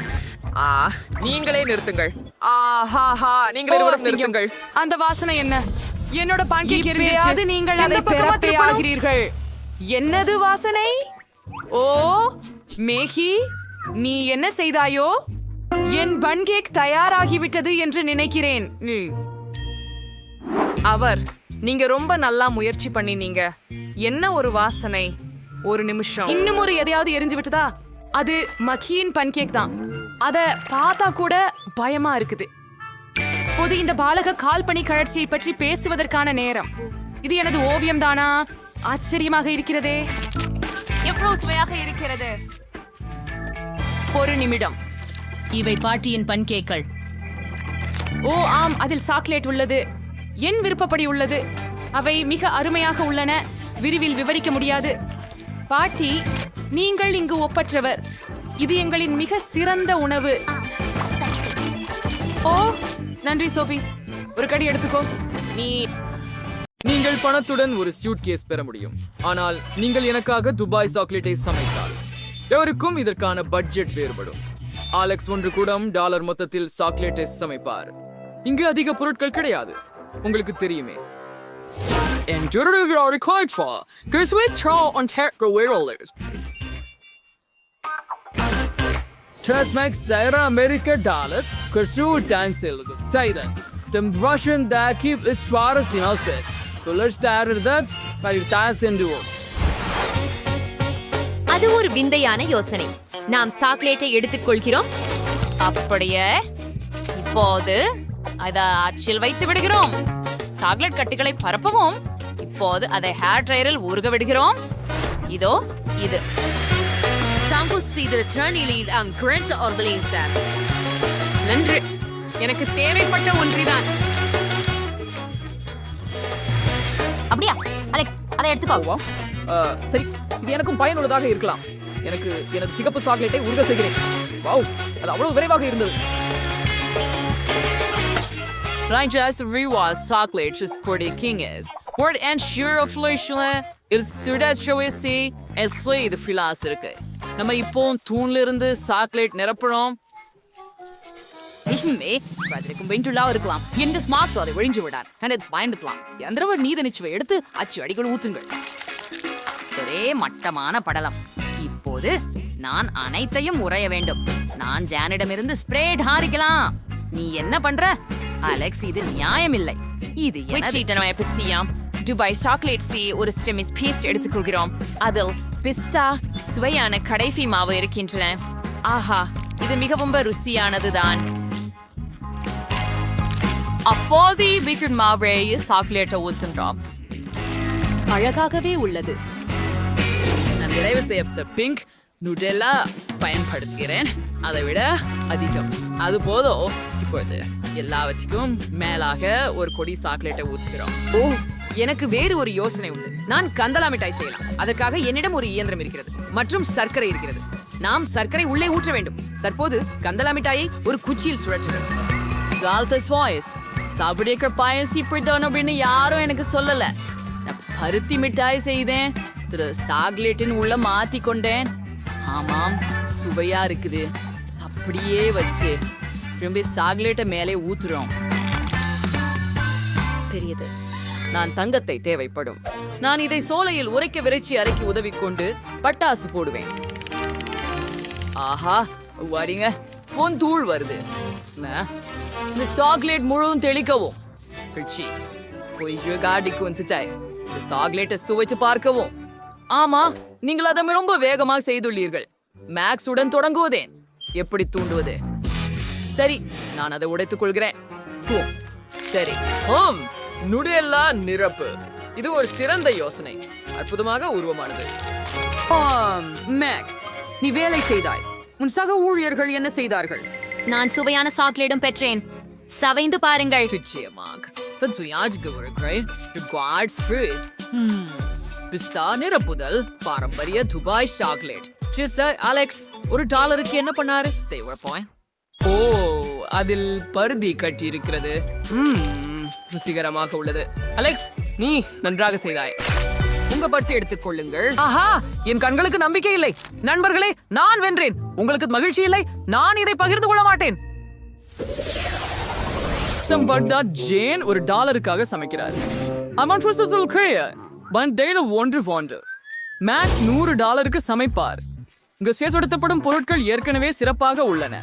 நீங்களே நிறுத்துங்கள். ஆஹாஹா, நீங்களே நிறுத்துங்கள். அந்த வாசனை என்ன? என்னோட பான்கேக் எரிஞ்சிருச்சு. நீங்கள் அதை பெறப்பேயாகிறீர்கள். என்னது வாசனை? ஓ மேகி, நீ என்ன செய்தாயோ? என் பன்கேக் தயாராகிவிட்டது என்று நினைக்கிறேன். அவர், நீங்க ரொம்ப நல்லா முயற்சி பண்ணினீங்க. என்ன ஒரு வாசனை. ஒரு நிமிஷம். இன்னும் ஒரு எதையாவது எரிஞ்சு விட்டதா? அது மக்கியின் பன்கேக் தான். அத பார்த்தா கூட பயமா இருக்குது. பொது இந்த பாலக கால்பனி கழற்சியை பற்றி பேசுவதற்கான நேரம். இது எனது ஓவியம் தானா? ஆச்சரியமாக இருக்கிறதே. எவ்வளவு சுவையாக இருக்கிறது. ஒரு நிமிடம். இவை பாட்டியின் பன்கேக்கள். ஓ ஆம், அதில் சாக்லேட் உள்ளது. என் விருப்பப்படி உள்ளது. அவை மிக அருமையாக உள்ளன. விரிவில் விவரிக்க முடியாது. பாட்டி, நீங்கள் இங்கு ஒப்பற்றவர். இது எங்களின் மிக சிறந்த உணவு. ஓ, நன்றி சோபி. ஒரு கடி எடுத்துக்கோ. நீங்கள் பணத்துடன் ஒரு சூட்கேஸ் பெற முடியும், ஆனால் நீங்கள் எனக்காக துபாய் சாக்லேட்டை சமைத்தால் எவருக்கும் இதற்கான பட்ஜெட் வேறுபடும். அலெக்ஸ் $1 மொத்தத்தில் சாக்லேட்டை சமைப்பார். இங்கு அதிக பொருட்கள் கிடையாது, உங்களுக்கு தெரியுமே. அது ஒரு விந்தையான யோசனை. நாம் சாக்லேட்டை எடுத்துக்கொள்கிறோம். அப்படியே இப்போது அதை அச்சில் வைத்து விடுகிறோம். சாக்லேட் கட்டிகளை பரப்பவும். இப்போது அதை ஹேர் ட்ரையரில் ஊறுக விடுகிறோம். இதோ இது. நன்று. எனக்கு தேவைப்பட்ட ஒன்றிதான். அப்படியா அலெக்ஸ், அதை எடுத்துக்கோ. சரி, இது எனக்கும் பயனுள்ளதாக இருக்கலாம். எனக்கு எனது சிகப்பு சாக்லேட்டை உருக செய்கிறேன். வாவ், அது அவ்வளவு விரைவாக இருந்தது. Rangers Rewa Chocolate is for the king is. Word and sure of Leishla is Sudat Shawisi and Slay the philosopher. நம்ம இப்போ தூண்ல இருந்து சாக்லேட் நிரப்புறோம். நிஷ்மே பதிலுக்கும் வெண்டுலா இருக்கலாம். இந்த ஸ்மார்ட்ஸ் அதை ஒழிஞ்சு விடார். அண்ட் பயன்படுத்தலாம். எந்திரவர் நீத நிச்சுவை எடுத்து அச்சு அடிகள் ஊத்துங்கள். ஒரே மட்டமான படலம். இப்போது நான் அனைத்தையும் உறைய வேண்டும். நான் ஜானிடமிருந்து ஸ்ப்ரேட் ஹாரிக்கலாம். நீ என்ன பண்ற அலெக்ஸ்? இது நியாயமில்லை. இது என்ன? துபாய் சாக்லேட்ஸி ஒரு ஸ்டெமிஸ் பீஸ்ட் எடுத்துக்கொள்கிறோம். அதில் பிஸ்தா சுவையான கடைசி மாவு இருக்கின்றன. ஆஹா, இது மிகவும் ருசியானதுதான். அப்போது வீக்கெண்ட் மாவே சாக்லேட்டை ஊற்றுன்றோம். அழகாகவே உள்ளது. நான் நிறைவு செய்ய பிங்க் நுடெல்லா பயன்படுத்துகிறேன். அதை விட அதிகம் அது போதும். இப்பொழுது எல்லாவற்றுக்கும் மேலாக ஒரு கொடி சாக்லேட்டை ஊற்றுகிறோம். ஓ, எனக்கு வேறு ஒரு யோசனை உண்டு. நான் கந்தலா மிட்டாய் செய்யலாம். அதற்காக என்னிடம் ஒரு இயந்திரம் இருக்கிறது மற்றும் சர்க்கரை இருக்கிறது. நாம் சர்க்கரை உள்ளே ஊற்ற வேண்டும். தற்போது கந்தலா மிட்டாயை ஒரு குச்சியில் சுழற்றுகிறோம். கால்டஸ் வாய்ஸ் சாப்பிடிய பாயசி பிடித்தவன் அப்படின்னு யாரும் எனக்கு சொல்லல. நான் பருத்தி மிட்டாய் செய்தேன். சாக்லேட்டின் உள்ள மாத்தி கொண்டேன். ஆமாம், சுவையா இருக்குது. அப்படியே வச்சு திரும்பி சாக்லேட்டை மேலே ஊத்துறோம். பெரியது. நான் தங்கத்தை தேவைப்படும். நான் இதை சோலையில் உரைக்க விரைச்சி அரைக்கி உதவி கொண்டு பட்டாசு போடுவேன். ஆஹா, வரீங்க, பொன் தூள் வருது. இந்த சாக்லேட் முழுவதும் தெளிக்கவும். காடிக்கு வந்துட்டாய். இந்த சாக்லேட்டை சுவைச்சு பார்க்கவும். ஆமா, நீங்கள் அதை ரொம்ப வேகமாக செய்துள்ளீர்கள். மேக்ஸ் உடன் தொடங்குவதேன். எப்படி தூண்டுவது? சரி, நான் அதை உடைத்துக் கொள்கிறேன். சரி, நுடெல்லா நிரப்பு. இது ஒரு சிறந்த யோசனை. அற்புதமாக உருவமானது. மேக்ஸ், நீ வேலை செய்தாய். உன் சக ஊழியர்கள் என்ன செய்தார்கள்? நான் சுவையான சாக்லேட்டும் பெற்றேன். சவைந்து பாருங்கள். பிஸ்தா நிரப்புதல் பாரம்பரிய துபாய் சாக்லேட். அலெக்ஸ் $1 என்ன பண்ணாரு? ஓ, அதில் பருதி கட்டி இருக்கிறது. ருசிகரமாக உள்ளது. அலெக்ஸ், நீ நன்றாக செய்தாய். உங்க பரிசு எடுத்துக் கொள்ளுங்கள். ஆஹா, என் கண்களுக்கு நம்பிக்கை இல்லை. நண்பர்களே, நான் வென்றேன். உங்களுக்கு மகிழ்ச்சி இல்லை? நான் இதை பகிர்ந்து கொள்ள மாட்டேன். ஜேன் $1க்காக சமைக்கிறார். மேக்ஸ் $100க்கு சமைப்பார். இங்கு சேர்த்துப்படுத்தப்படும் பொருட்கள் ஏற்கனவே சிறப்பாக உள்ளன.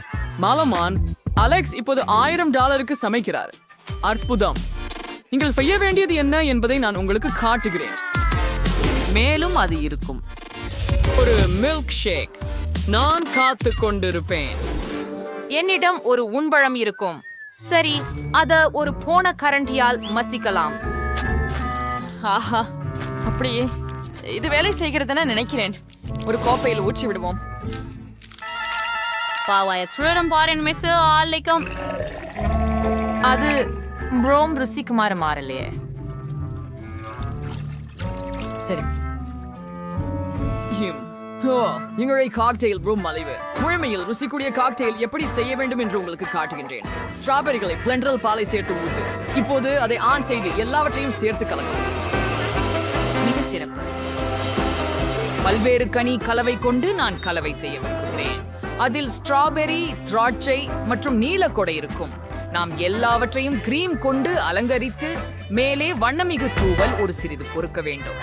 மாலமான் அலெக்ஸ் இப்போது $1000க்கு சமைக்கிறார். அற்புதம். நீங்கள் செய்ய வேண்டியது என்ன என்பதை நான் உங்களுக்கு காட்டுகிறேன். மேலும் அது இருக்கும். ஒரு மில்க் ஷேக். நான் காத்து கொண்டிருப்பேன். என்னிடம் ஒரு உண்பழம் இருக்கும். சரி, அத ஒரு போன கரண்டியால் மசிக்கலாம். ஆஹா, அப்படியே இது வேலை செய்கிறதுன்னு நினைக்கிறேன். ஒரு கோப்பையில் ஊற்றி விடுவோம். அது ப்ரோம் ருசிக்குமாறு மாறலையே. சரி, எங்களுடைய காக்டெயில் ரூம் மலிவு. முழுமையில் ருசிக்கூடிய காக்டெயில் எப்படி செய்ய வேண்டும் என்று உங்களுக்கு காட்டுகின்றேன். ஸ்ட்ராபெரிகளை பிளெண்டரில் பாலை சேர்த்து ஊத்து. இப்போது அதை ஆன் செய்து எல்லாவற்றையும் சேர்த்து கலக்கவும். மிக சிறப்பு. பல்வேறு கனி கலவை கொண்டு நான் கலவை செய்ய விரும்புகிறேன். அதில் ஸ்ட்ராபெரி, திராட்சை மற்றும் நீலக்கொடை இருக்கும். நாம் எல்லாவற்றையும் கிரீம் கொண்டு அலங்கரித்து மேலே வண்ணமிகு தூவல் ஒரு சிறிது பொறுக்க வேண்டும்.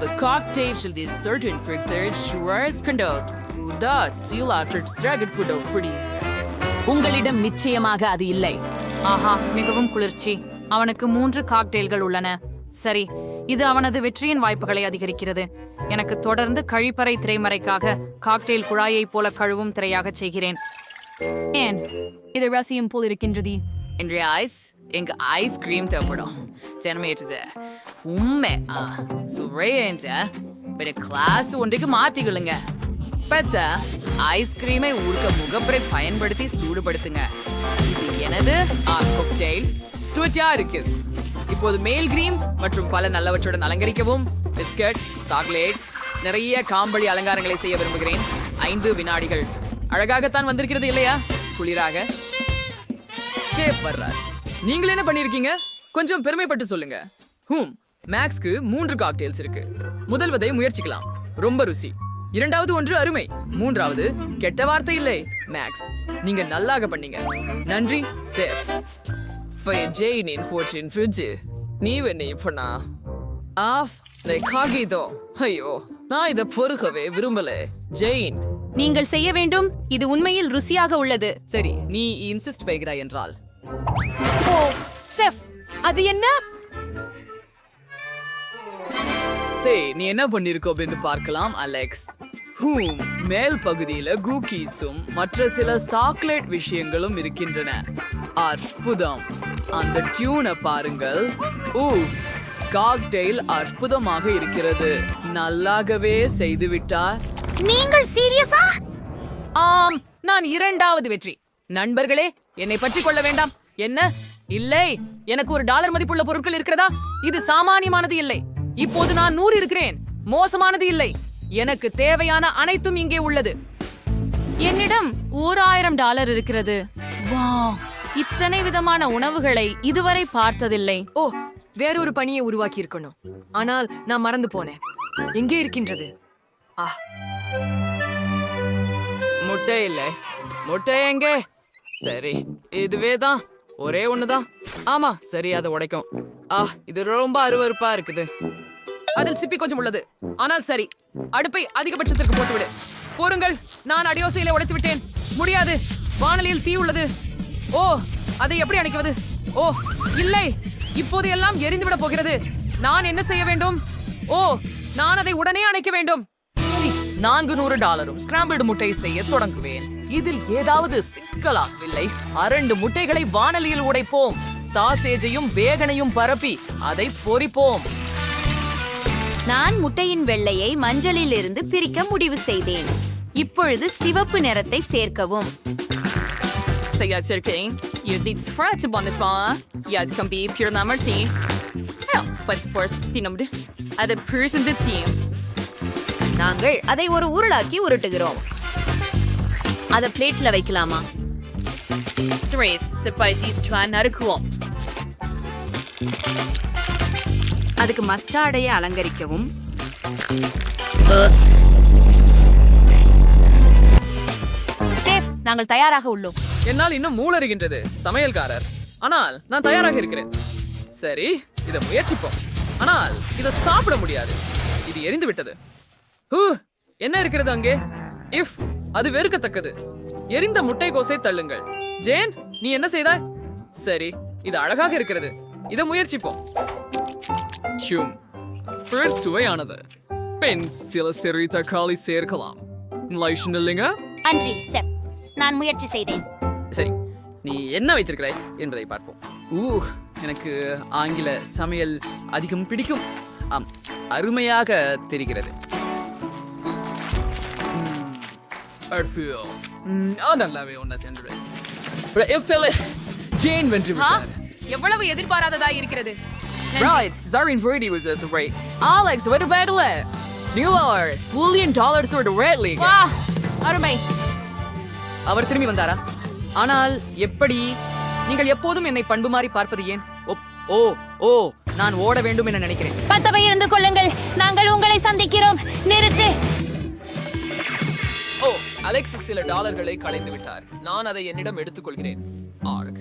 The cocktail should be certain fructose sugars conduct. That seal after stragged put of fruity. உங்களிடம் நிச்சயமாக அது இல்லை. ஆஹா, மிகவும் குளிர்ச்சி. அவனுக்கு 3 காக்டெயில்கள் உள்ளன. சரி, இது அவனது வெற்றியின் வாய்ப்புகளை அதிகரிக்கிறது. எனக்கு தொடர்ந்து கழிப்பறை திரைமறைக்காக காக்டெயில் குழாயைப் போல கழுவும் திரையாக செய்கிறேன். ஏன் இது ரசியம் போல் இருக்கின்றது? இன்றைய எங்க ஐஸ்கிரீம் தேவைப்படும். ஜனமேற்றது உண்மை சுவையேன்சா கிளாஸ் ஒன்றைக்கு மாத்திக்கொள்ளுங்க. பச்சா ஐஸ்கிரீமை ஊர்க்க முகப்பரை பயன்படுத்தி சூடுபடுத்துங்க. இது எனது காக்டெயில் ட்விட்டர். இப்போது மேல் கிரீம் மற்றும் பல நல்லவற்றுடன் அலங்கரிக்கவும். பிஸ்கட், சாக்லேட், நிறைய காம்பளி அலங்காரங்களை செய்ய விரும்புகிறேன். 5 வினாடிகள். அழகாகத்தான் வந்திருக்கிறது இல்லையா? குளிராக சேஃப் வர்றார். நீங்கள் என்ன பண்ணிருக்கீங்க? கொஞ்சம் பெருமைப்பட்டு சொல்லுங்க. மேக்ஸ்க்கு 3 காக்டெயில்ஸ் இருக்கு. முதல்வதை முயற்சிக்கலாம். ரொம்ப ருசி. இரண்டாவது ஒன்று அருமை. மூன்றாவது கெட்ட வார்த்தை இல்லை. மேக்ஸ், நீங்க நல்லாக பண்ணீங்க. நன்றி சேஃப். ஜெயினின் ஹோட்டலின் ஃப்ரிட்ஜ் நீ என்ன பண்ணா ஆஃப் காகிதோ. ஐயோ, நான் இதை பொறுக்கவே விரும்பல. ஜெயின், நீங்கள் செய்ய வேண்டும். இது உண்மையில் ருசியாக உள்ளது. சரி, நீ இன்சிஸ்ட் வைக்கிறாய் என்றால். ஓ செஃப், அது என்ன? நீ என்ன பண்ணிருக்கோ அப்படின்னு பார்க்கலாம் அலெக்ஸ். மேல் பகுதியில குக்கீஸும் மற்ற சில சாக்லேட் விஷயங்களும் இருக்கின்றன. அற்புதம். அந்த டியூனை பாருங்கள். காக்டெயில் அற்புதமாக இருக்கிறது. நல்லாகவே செய்துவிட்டார். நீங்கள் சீரியஸா? ஆம், நான் 2வது வெற்றி. நண்பர்களே, என்னை பற்றி கொள்ள வேண்டாம். என்ன? இல்லை, எனக்கு $1 மதிப்புள்ள பொருட்கள் இருக்கிறதா? இது சாமானியமானது இல்லை. இப்போது நான் 100 இருக்கிறேன். மோசமானது இல்லை. எனக்கு தேவையான அனைத்தும் இங்கே உள்ளது. என்னிடம் $1000 இருக்கிறது. வாவ், இத்தனை விதமான உணவுகளை இதுவரை பார்த்ததில்லை. ஓ, வேறொரு பணியை உருவாக்கி இருக்கணும். ஆனால் நான் மறந்து போனேன். எங்கே இருக்கின்றது? முட்டை இல்லை. முட்டை எங்கே? சரி, இதுவே தான். ஒரே ஒண்ணுதான். ஆமா, சரி, அதை உடைக்கும். இது ரொம்ப அருவருப்பா இருக்குது. அதில் சிப்பி கொஞ்சம் உள்ளது. ஆனால் சரி, அடுப்பை அதிகபட்சத்திற்கு போட்டுவிடு. போருங்கள், நான் அடியோசையில உடைத்து விட்டேன். முடியாது, வானலியில் தீ உள்ளது. ஓ, அதை எப்படி அணைக்குவது? ஓ இல்லை, இப்போது எல்லாம் எரிந்துவிட போகிறது. நான் என்ன செய்ய வேண்டும்? ஓ, நான் அதை உடனே அணைக்க வேண்டும். $400 ஸ்கிராம்பிள்டு முட்டை செய்ய தொடங்குவேன். இதில் ஏதாவது சிக்கலாகவில்லை. 2 முட்டைகளை வானலியில் உடைப்போம். சாசேஜையும் வேகனையும் பரப்பி அதை பொரிப்போம். நான் முட்டையின் வெள்ளையை மஞ்சளில் இருந்து பிரிக்க முடிவு செய்தேன். இப்பொழுது சிவப்பு நிறத்தை சேர்க்கவும். நாங்கள் அதை ஒரு உருளாக்கி உருட்டுகிறோம். அதை பிளேட்ல வைக்கலாமா? அதுக்கு மஸ்டார்டை அலங்கரிக்கவும். சேஃப், நாங்கள் தயாராக உள்ளோம். என்னால் இன்னும் மூளறுகின்றது சமையல்காரர். ஆனால் நான் தயாராக இருக்கிறேன். சரி, இதை முயற்சிப்போம். ஆனால் இதை சாப்பிட முடியாது. இது எரிந்து விட்டது. என்ன இருக்கிறது அங்கே? அது வெறுக்கத்தக்கது. எரிந்த முட்டைகோசை தள்ளுங்கள். ஜேன், நீ என்ன செய்தாய்? சரி, இது அழகாக இருக்கிறது. இதை முயற்சிப்போம். சுவையானது. பெண் சில சிறு தக்காளி சேர்க்கலாம். இல்லைங்க? அன்றி செப், நான் முயற்சி செய்தேன். சரி, நீ என்ன வைத்திருக்கிறாய் என்பதை பார்ப்போம். எனக்கு ஆங்கில சமையல் அதிகம் பிடிக்கும். அருமையாக தெரிகிறது. நல்லாவே ஒன்ன சென்று ஜேன் வென்று விட்டார். எவ்வளவு எதிர்பாராததா இருக்கிறது. Right, Zarin Brady was just right. Alex, what about it? நியூவர்ஸ் $1 மில்லியன் ரெட் லீக். வா அருமை. அவர் திரும்பி வந்தாரா? ஆனால் எப்படி? நீங்கள் எப்போதும் என்னை பண்பு மாறி பார்ப்பது ஏன்? ஓ ஓ நான் ஓட வேண்டும் என நினைக்கிறேன். பதவியிருந்து கொள்ளுங்கள், நாங்கள் உங்களை சந்திக்கிறோம். நிறுத்து. ஓ, அலெக்ஸ் சில டாலர்களை களைந்து விட்டார். நான் அதை என்னிடம் எடுத்துக்கொள்கிறேன். ஆர்க்